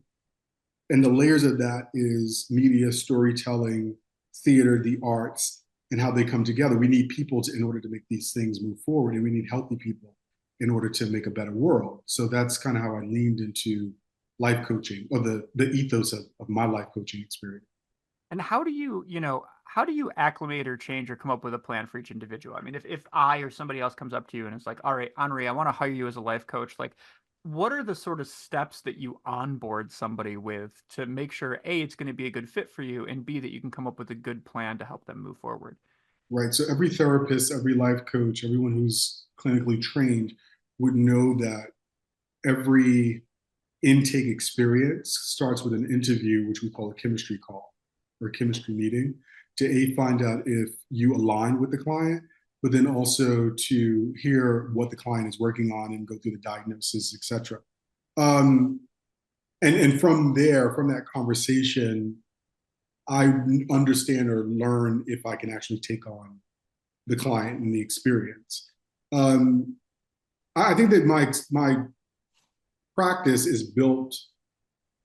[SPEAKER 3] and the layers of that is media, storytelling, theater, the arts, and how they come together. We need people in order to make these things move forward, and we need healthy people in order to make a better world. So that's kind of how I leaned into life coaching, or the ethos of my life coaching experience.
[SPEAKER 2] And how do you acclimate or change or come up with a plan for each individual? I mean, if I or somebody else comes up to you and it's like, all right, Aunrée, I want to hire you as a life coach, like what are the sort of steps that you onboard somebody with to make sure A, it's going to be a good fit for you, and B, that you can come up with a good plan to help them move forward?
[SPEAKER 3] Right. So every therapist, every life coach, everyone who's clinically trained would know that every intake experience starts with an interview, which we call a chemistry call or a chemistry meeting, to find out if you align with the client, but then also to hear what the client is working on and go through the diagnosis, et cetera. Um, and from there, from that conversation, I understand or learn if I can actually take on the client and the experience. Um, I think that my practice is built.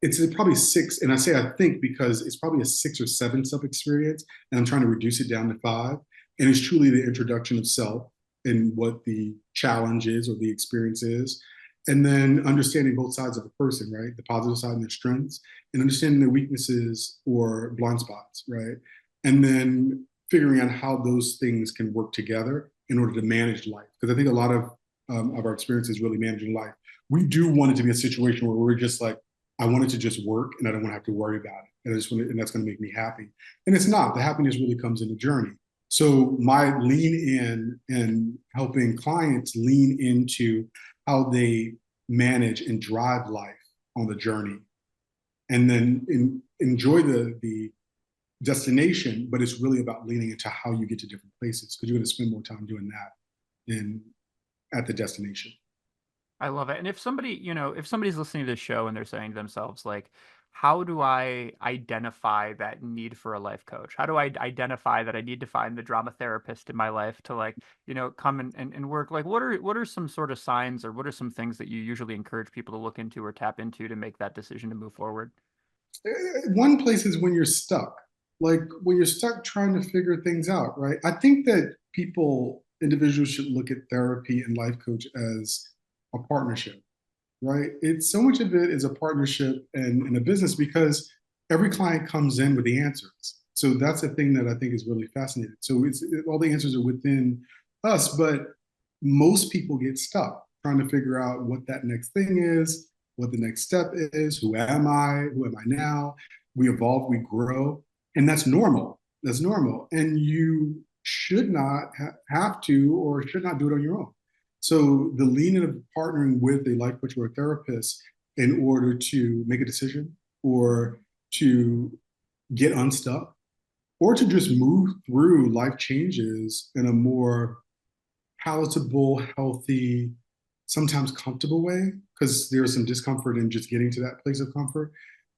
[SPEAKER 3] It's probably six, and I say I think because it's probably a 6 or 7 step experience, and I'm trying to reduce it down to 5. And it's truly the introduction of self and what the challenge is or the experience is, and then understanding both sides of a person, right? The positive side and their strengths, and understanding their weaknesses or blind spots, right? And then figuring out how those things can work together in order to manage life. Because I think a lot of our experience is really managing life. We do want it to be a situation where we're just like, I want it to just work and I don't want to have to worry about it. And I just want it, and that's going to make me happy. And it's not. The happiness really comes in the journey. So my lean in and helping clients lean into how they manage and drive life on the journey, and then enjoy the destination. But it's really about leaning into how you get to different places because you're going to spend more time doing that than at the destination.
[SPEAKER 2] I love it. And if somebody's listening to this show and they're saying to themselves, like, how do I identify that need for a life coach? How do I identify that I need to find the drama therapist in my life to like, come and work? Like, what are some sort of signs, or what are some things that you usually encourage people to look into or tap into to make that decision to move forward?
[SPEAKER 3] One place is when you're stuck, like when you're stuck trying to figure things out, right? I think that individuals should look at therapy and life coach as a partnership, right? It's so much of it is a partnership and a business because every client comes in with the answers. So that's the thing that I think is really fascinating. So all the answers are within us, but most people get stuck trying to figure out what that next thing is, what the next step is, who am I? Who am I now? We evolve, we grow, and that's normal. That's normal. And you should not have to or should not do it on your own. So the lean in of partnering with a life coach or a therapist in order to make a decision or to get unstuck or to just move through life changes in a more palatable, healthy, sometimes comfortable way, because there's some discomfort in just getting to that place of comfort.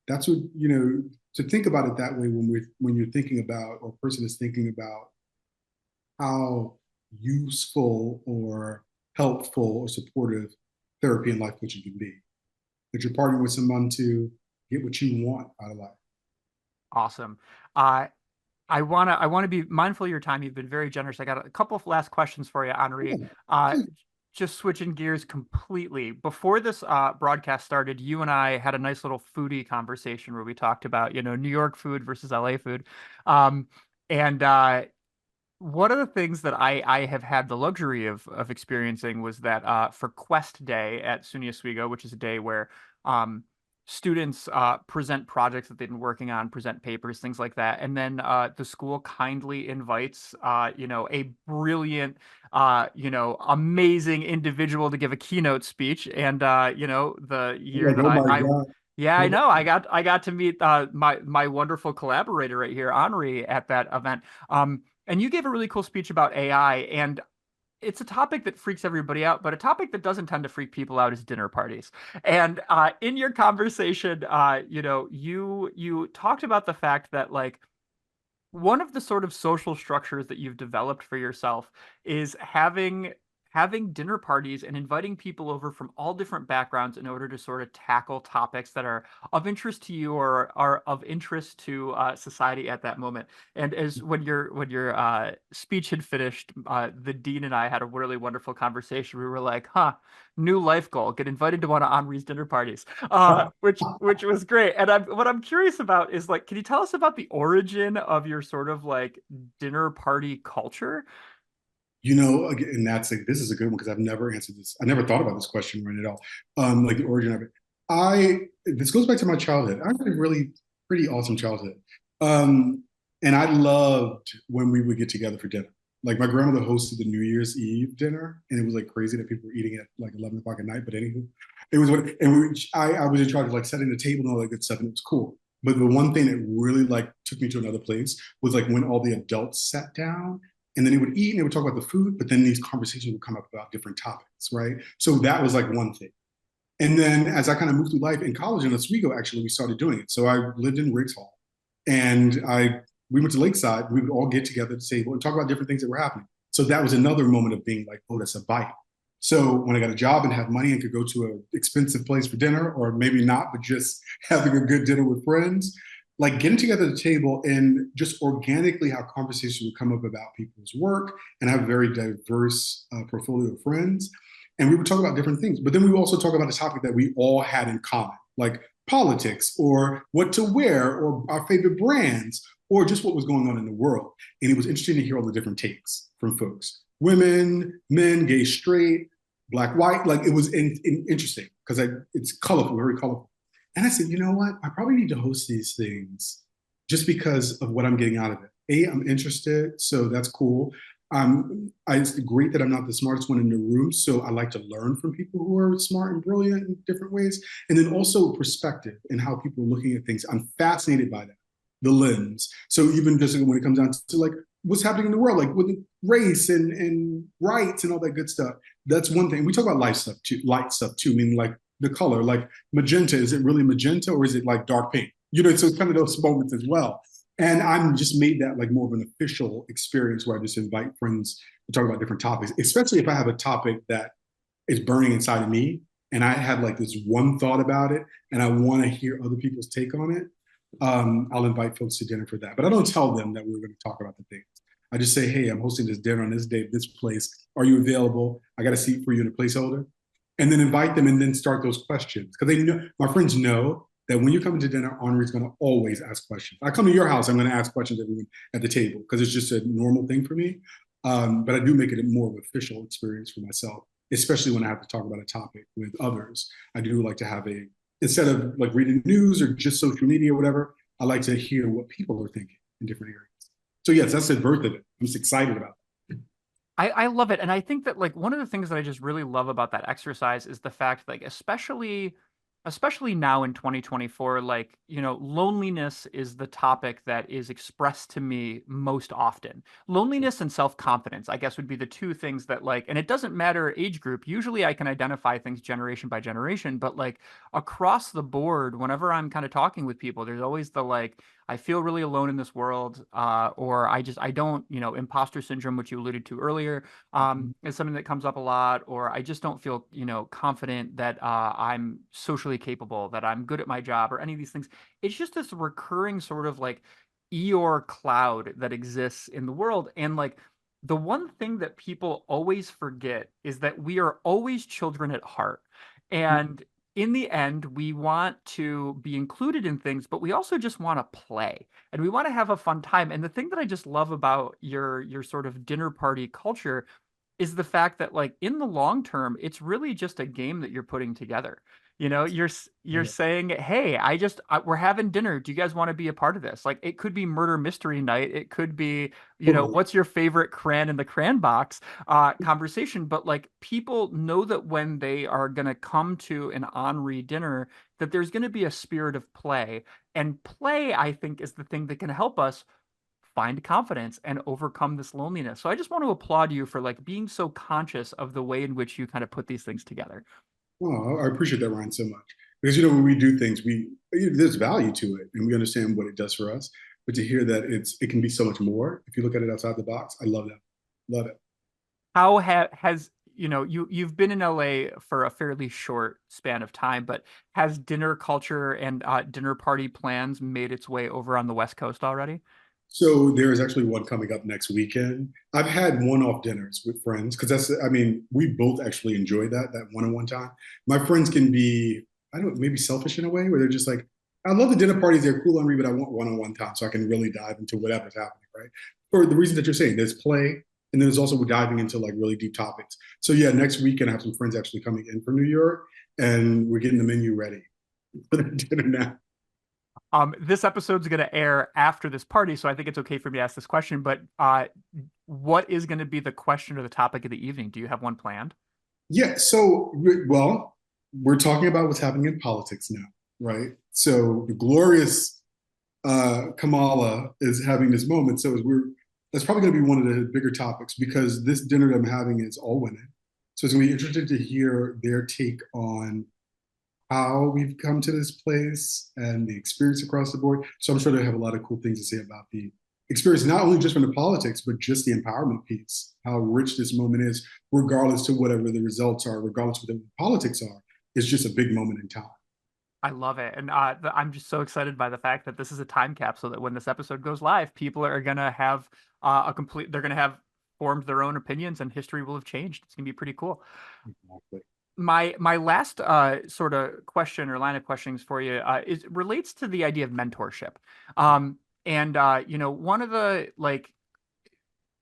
[SPEAKER 3] That's what, to think about it that way when you're thinking about, or a person is thinking about how useful or helpful or supportive therapy and life coaching can be. That you're partnering with someone to get what you want out of life.
[SPEAKER 2] Awesome. I wanna be mindful of your time. You've been very generous. I got a couple of last questions for you, Aunrée.
[SPEAKER 3] Yeah,
[SPEAKER 2] Uh,
[SPEAKER 3] please.
[SPEAKER 2] just switching gears completely. Before this broadcast started, you and I had a nice little foodie conversation where we talked about, New York food versus LA food. Um, and one of the things that I have had the luxury of experiencing was that for Quest Day at SUNY Oswego, which is a day where um, students present projects that they've been working on, present papers, things like that, and then the school kindly invites a brilliant, amazing individual to give a keynote speech, and the
[SPEAKER 3] I'm
[SPEAKER 2] year
[SPEAKER 3] like,
[SPEAKER 2] that
[SPEAKER 3] oh my
[SPEAKER 2] I
[SPEAKER 3] God.
[SPEAKER 2] yeah, I
[SPEAKER 3] Oh,
[SPEAKER 2] know. I got to meet my wonderful collaborator right here, Aunrée, at that event. And you gave a really cool speech about AI, and it's a topic that freaks everybody out, but a topic that doesn't tend to freak people out is dinner parties. And in your conversation, you talked about the fact that like one of the sort of social structures that you've developed for yourself is having dinner parties and inviting people over from all different backgrounds in order to sort of tackle topics that are of interest to you or are of interest to society at that moment. And as when your speech had finished, the dean and I had a really wonderful conversation. We were like, "Huh, new life goal: get invited to one of Henri's dinner parties," which was great. And what I'm curious about is like, can you tell us about the origin of your sort of like dinner party culture?
[SPEAKER 3] again, and this is a good one because I've never answered this. I never thought about this question right at all. Like the origin of it. This goes back to my childhood. I had a really pretty awesome childhood. Um, and I loved when we would get together for dinner. Like my grandmother hosted the New Year's Eve dinner, and it was like crazy that people were eating at like 11 o'clock at night. But anywho, it was what, and I was in charge of like setting the table and all that good stuff, and it was cool. But the one thing that really like took me to another place was like when all the adults sat down and then they would eat and they would talk about the food, but then these conversations would come up about different topics, right? So that was like one thing. And then as I kind of moved through life in college in Oswego, actually, we started doing it. So I lived in Riggs Hall, and we went to Lakeside. We would all get together at the table and talk about different things that were happening. So that was another moment of being like, oh, that's a bite. So when I got a job and had money and could go to an expensive place for dinner, or maybe not, but just having a good dinner with friends, like getting together at the table and just organically how conversations would come up about people's work, and I have a very diverse portfolio of friends. And we would talk about different things, but then we would also talk about a topic that we all had in common, like politics or what to wear or our favorite brands or just what was going on in the world. And it was interesting to hear all the different takes from folks, women, men, gay, straight, black, white. Like it was interesting because it's colorful, very colorful. And I said, you know what? I probably need to host these things just because of what I'm getting out of it. I'm interested, so that's cool. It's great that I'm not the smartest one in the room, so I like to learn from people who are smart and brilliant in different ways. And then also perspective and how people are looking at things. I'm fascinated by that, the lens. So even just when it comes down to like what's happening in the world, like with race and rights and all that good stuff, that's one thing. We talk about light stuff too, meaning like the color. Like magenta, is it really magenta or is it like dark pink? You know, so it's kind of those moments as well. And I'm just made that like more of an official experience where I just invite friends to talk about different topics, especially if I have a topic that is burning inside of me and I have like this one thought about it and I want to hear other people's take on it. I'll invite folks to dinner for that. But I don't tell them that we're going to talk about the things. I just say, hey, I'm hosting this dinner on this day, this place. Are you available? I got a seat for you in a placeholder. And then invite them and then start those questions. Because they know, my friends know that when you come to dinner, Aunre's going to always ask questions. I come to your house, I'm going to ask questions of everyone at the table because it's just a normal thing for me. But I do make it a more of an official experience for myself, especially when I have to talk about a topic with others. I do like to have instead of like reading news or just social media or whatever, I like to hear what people are thinking in different areas. So yes, that's the birth of it. I'm just excited about it.
[SPEAKER 2] I love it. And I think that like one of the things that I just really love about that exercise is the fact like especially now in 2024, like, you know, loneliness is the topic that is expressed to me most often. Loneliness and self-confidence, I guess, would be the two things that like, and it doesn't matter age group. Usually I can identify things generation by generation, but like across the board, whenever I'm kind of talking with people, there's always the like, I feel really alone in this world, or I don't, you know, imposter syndrome, which you alluded to earlier, is something that comes up a lot, or I just don't feel, you know, confident that I'm socially capable, that I'm good at my job, or any of these things. It's just this recurring sort of like Eeyore cloud that exists in the world. And like the one thing that people always forget is that we are always children at heart. And in the end, we want to be included in things, but we also just want to play and we want to have a fun time. And the thing that I just love about your sort of dinner party culture is the fact that like in the long term, it's really just a game that you're putting together. You know, you're saying, "Hey, we're having dinner. Do you guys want to be a part of this?" Like it could be murder mystery night. It could be, you know, what's your favorite crayon in the crayon box conversation. But like people know that when they are going to come to an Aunrée dinner, that there's going to be a spirit of play. And play, I think, is the thing that can help us find confidence and overcome this loneliness. So I just want to applaud you for like being so conscious of the way in which you kind of put these things together.
[SPEAKER 3] Oh, I appreciate that, Ryan, so much. Because you know, when we do things, there's value to it, and we understand what it does for us. But to hear that it can be so much more if you look at it outside the box, I love that. Love it.
[SPEAKER 2] How has you know you've been in LA for a fairly short span of time, but has dinner culture and dinner party plans made its way over on the West Coast already?
[SPEAKER 3] So there is actually one coming up next weekend. I've had one-off dinners with friends because I mean, we both actually enjoy that one-on-one time. My friends can be, I don't know, maybe selfish in a way where they're just like, I love the dinner parties, they're cool on me, but I want one-on-one time so I can really dive into whatever's happening, right? For the reasons that you're saying, there's play, and then there's also we're diving into like really deep topics. So yeah, next weekend I have some friends actually coming in from New York, and we're getting the menu ready for the dinner now.
[SPEAKER 2] This episode's going to air after this party, so I think it's okay for me to ask this question. But what is going to be the question or the topic of the evening? Do you have one planned?
[SPEAKER 3] Yeah, so well, we're talking about what's happening in politics now, right? So the glorious Kamala is having this moment. So that's probably going to be one of the bigger topics because this dinner that I'm having is all women. So it's going to be interesting to hear their take on how we've come to this place and the experience across the board. So I'm sure they have a lot of cool things to say about the experience, not only just from the politics, but just the empowerment piece, how rich this moment is, regardless to whatever the results are, regardless of what the politics are. It's just a big moment in time.
[SPEAKER 2] I love it. And I'm just so excited by the fact that this is a time capsule that when this episode goes live, people are going to have they're going to have formed their own opinions and history will have changed. It's going to be pretty cool.
[SPEAKER 3] Exactly.
[SPEAKER 2] My last sort of question or line of questionings for you is relates to the idea of mentorship. And you know, one of the like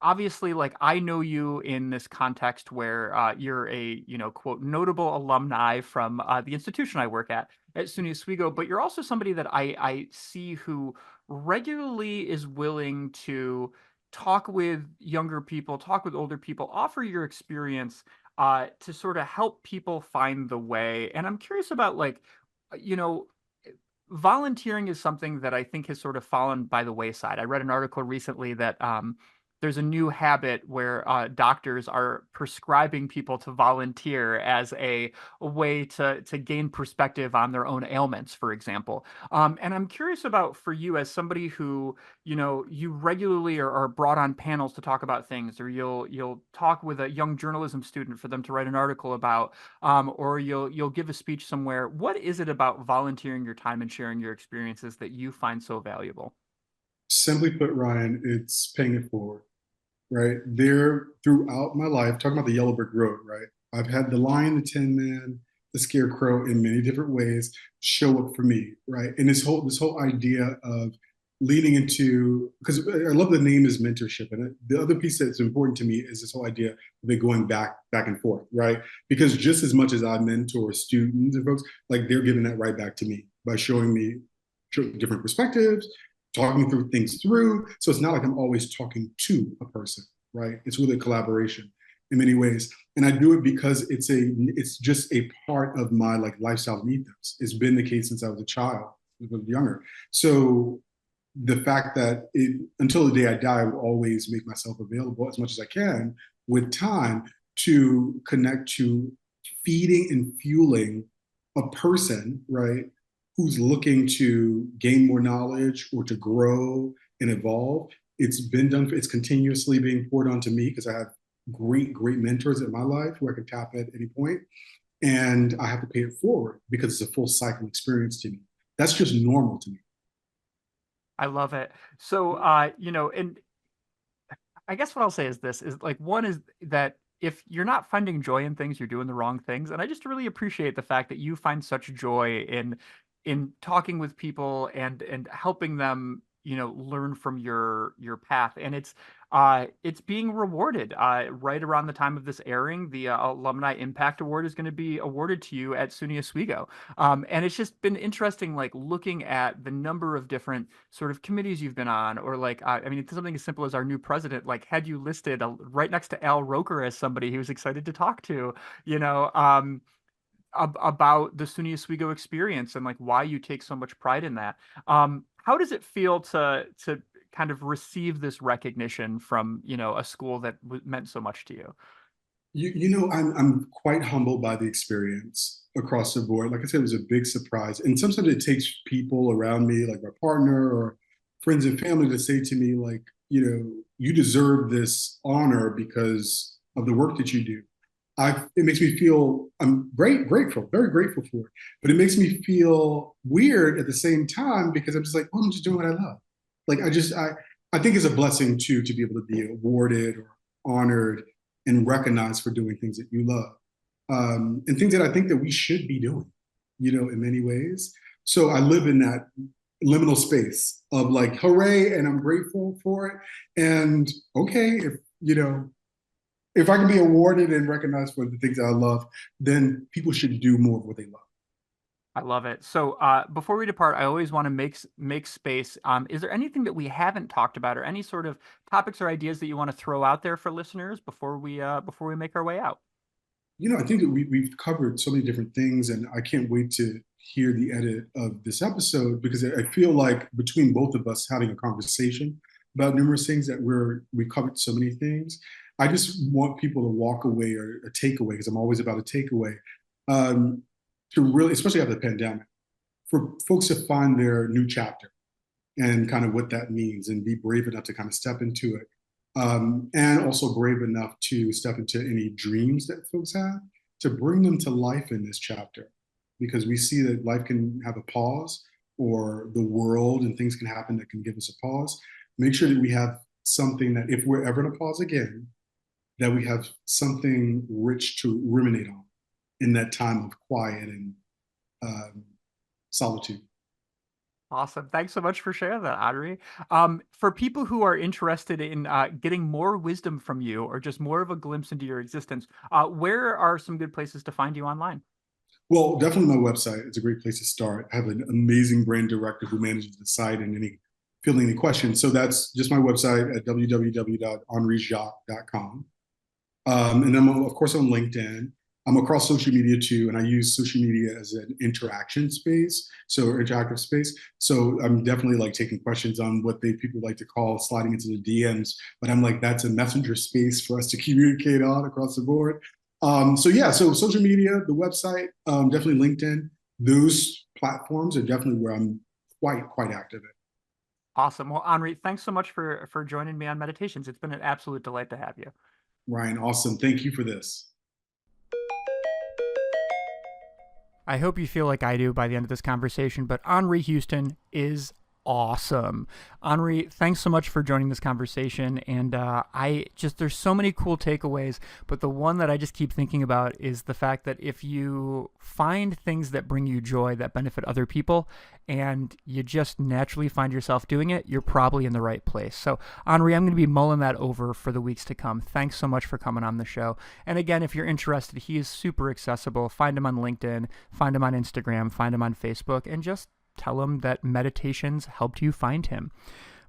[SPEAKER 2] obviously like I know you in this context where you're a you know quote notable alumni from the institution I work at SUNY Oswego, but you're also somebody that I see who regularly is willing to talk with younger people, talk with older people, offer your experience to sort of help people find the way. And I'm curious about like you know volunteering is something that I think has sort of fallen by the wayside. I read an article recently that there's a new habit where doctors are prescribing people to volunteer as a way to gain perspective on their own ailments, for example. And I'm curious about for you as somebody who, you regularly are brought on panels to talk about things, or you'll talk with a young journalism student for them to write an article about, or you'll give a speech somewhere. What is it about volunteering your time and sharing your experiences that you find so valuable?
[SPEAKER 3] Simply put, Ryan, it's paying it forward, right? There throughout my life, talking about the yellow brick road, right? I've had the lion, the tin man, the scarecrow in many different ways show up for me, right? And this whole idea of leaning into, because I love the name is mentorship, and the other piece that's important to me is this whole idea of it going back and forth, right? Because just as much as I mentor students and folks, like they're giving that right back to me by showing me different perspectives, talking through things through. So it's not like I'm always talking to a person, right? It's really a collaboration in many ways. And I do it because it's just a part of my like lifestyle and ethos. It's been the case since I was a child, I was younger. So the fact that until the day I die, I will always make myself available as much as I can with time to connect to feeding and fueling a person, right? Who's looking to gain more knowledge or to grow and evolve. It's been done, it's continuously being poured onto me because I have great mentors in my life who I can tap at any point. And I have to pay it forward because it's a full cycle experience to me. That's just normal to me.
[SPEAKER 2] I love it. So, and I guess what I'll say is this is like one is that if you're not finding joy in things, you're doing the wrong things. And I just really appreciate the fact that you find such joy in talking with people and helping them, learn from your path. And it's being rewarded. Right around the time of this airing, the Alumni Impact Award is going to be awarded to you at SUNY Oswego. And it's just been interesting, like looking at the number of different sort of committees you've been on, or like, I mean, it's something as simple as our new president, like had you listed right next to Al Roker as somebody he was excited to talk to, you know, about the SUNY Oswego experience and like why you take so much pride in that. How does it feel to kind of receive this recognition from, a school that meant so much to you?
[SPEAKER 3] I'm quite humbled by the experience across the board. Like I said, it was a big surprise. And sometimes it takes people around me, like my partner or friends and family, to say to me, like, you deserve this honor because of the work that you do. It makes me feel I'm grateful, very grateful for it. But it makes me feel weird at the same time because I'm just like, oh, I'm just doing what I love. Like I think it's a blessing too to be able to be awarded or honored and recognized for doing things that you love, and things that I think that we should be doing, in many ways. So I live in that liminal space of like, hooray, and I'm grateful for it. And okay, if I can be awarded and recognized for the things that I love, then people should do more of what they love.
[SPEAKER 2] I love it. So before we depart, I always want to make space. Is there anything that we haven't talked about, or any sort of topics or ideas that you want to throw out there for listeners before we make our way out?
[SPEAKER 3] I think that we've covered so many different things, and I can't wait to hear the edit of this episode because I feel like between both of us having a conversation about numerous things that we covered so many things. I just want people to walk away or a takeaway, because I'm always about a takeaway, to really, especially after the pandemic, for folks to find their new chapter and kind of what that means and be brave enough to kind of step into it. And also brave enough to step into any dreams that folks have to bring them to life in this chapter. Because we see that life can have a pause, or the world and things can happen that can give us a pause. Make sure that we have something that if we're ever in a pause again, that we have something rich to ruminate on in that time of quiet and solitude.
[SPEAKER 2] Awesome. Thanks so much for sharing that, Aunrée. For people who are interested in getting more wisdom from you, or just more of a glimpse into your existence, where are some good places to find you online?
[SPEAKER 3] Well, definitely my website. It's a great place to start. I have an amazing brand director who manages the site and fielding any questions. So that's just my website at www.aunrejac.com. And then, of course, on LinkedIn. I'm across social media too, and I use social media as an interaction space, so interactive space. So I'm definitely like taking questions on what people like to call sliding into the DMs, but I'm like, that's a messenger space for us to communicate on across the board. So yeah, so social media, the website, definitely LinkedIn. Those platforms are definitely where I'm quite active in.
[SPEAKER 2] Awesome. Well, Aunrée, thanks so much for joining me on Meditations. It's been an absolute delight to have you.
[SPEAKER 3] Ryan, awesome. Thank you for this.
[SPEAKER 2] I hope you feel like I do by the end of this conversation, but Aunrée Houston is awesome. Aunrée, thanks so much for joining this conversation. And there's so many cool takeaways, but the one that I just keep thinking about is the fact that if you find things that bring you joy, that benefit other people, and you just naturally find yourself doing it, you're probably in the right place. So Aunrée, I'm going to be mulling that over for the weeks to come. Thanks so much for coming on the show. And again, if you're interested, he is super accessible. Find him on LinkedIn, find him on Instagram, find him on Facebook, and just tell him that Meditations helped you find him.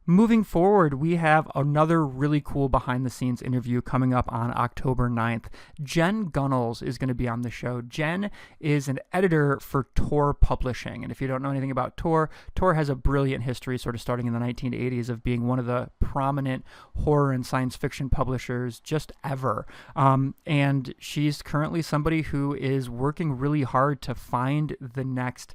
[SPEAKER 2] Moving forward, we have another really cool behind-the-scenes interview coming up on October 9th. Jen Gunnels is going to be on the show. Jen is an editor for Tor Publishing. And if you don't know anything about Tor, Tor has a brilliant history, sort of starting in the 1980s, of being one of the prominent horror and science fiction publishers just ever. And she's currently somebody who is working really hard to find the next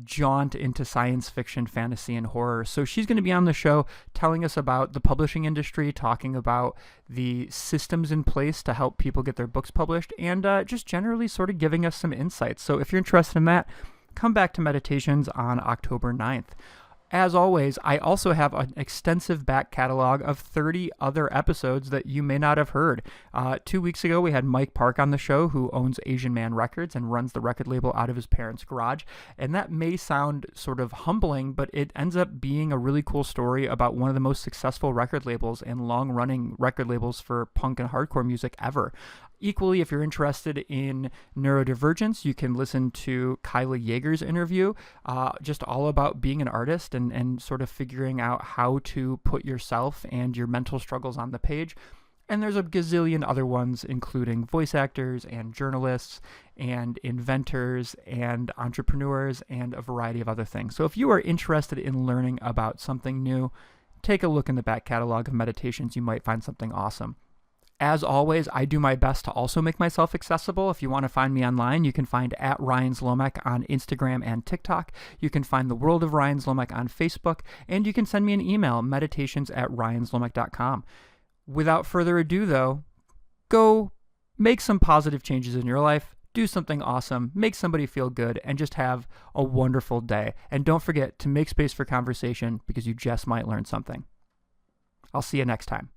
[SPEAKER 2] jaunt into science fiction, fantasy, and horror. So she's going to be on the show telling us about the publishing industry, talking about the systems in place to help people get their books published, and just generally sort of giving us some insights. So if you're interested in that, come back to Meditations on October 9th. As always, I also have an extensive back catalog of 30 other episodes that you may not have heard. 2 weeks ago, we had Mike Park on the show, who owns Asian Man Records and runs the record label out of his parents' garage. And that may sound sort of humbling, but it ends up being a really cool story about one of the most successful record labels and long-running record labels for punk and hardcore music ever. Equally, if you're interested in neurodivergence, you can listen to Kyla Yeager's interview, just all about being an artist and sort of figuring out how to put yourself and your mental struggles on the page. And there's a gazillion other ones, including voice actors and journalists and inventors and entrepreneurs and a variety of other things. So if you are interested in learning about something new, take a look in the back catalog of Meditations. You might find something awesome. As always, I do my best to also make myself accessible. If you want to find me online, you can find at Ryan Zlomek on Instagram and TikTok. You can find The World of Ryan Zlomek on Facebook, and you can send me an email, meditations@ryanzlomek.com. Without further ado, though, go make some positive changes in your life, do something awesome, make somebody feel good, and just have a wonderful day. And don't forget to make space for conversation, because you just might learn something. I'll see you next time.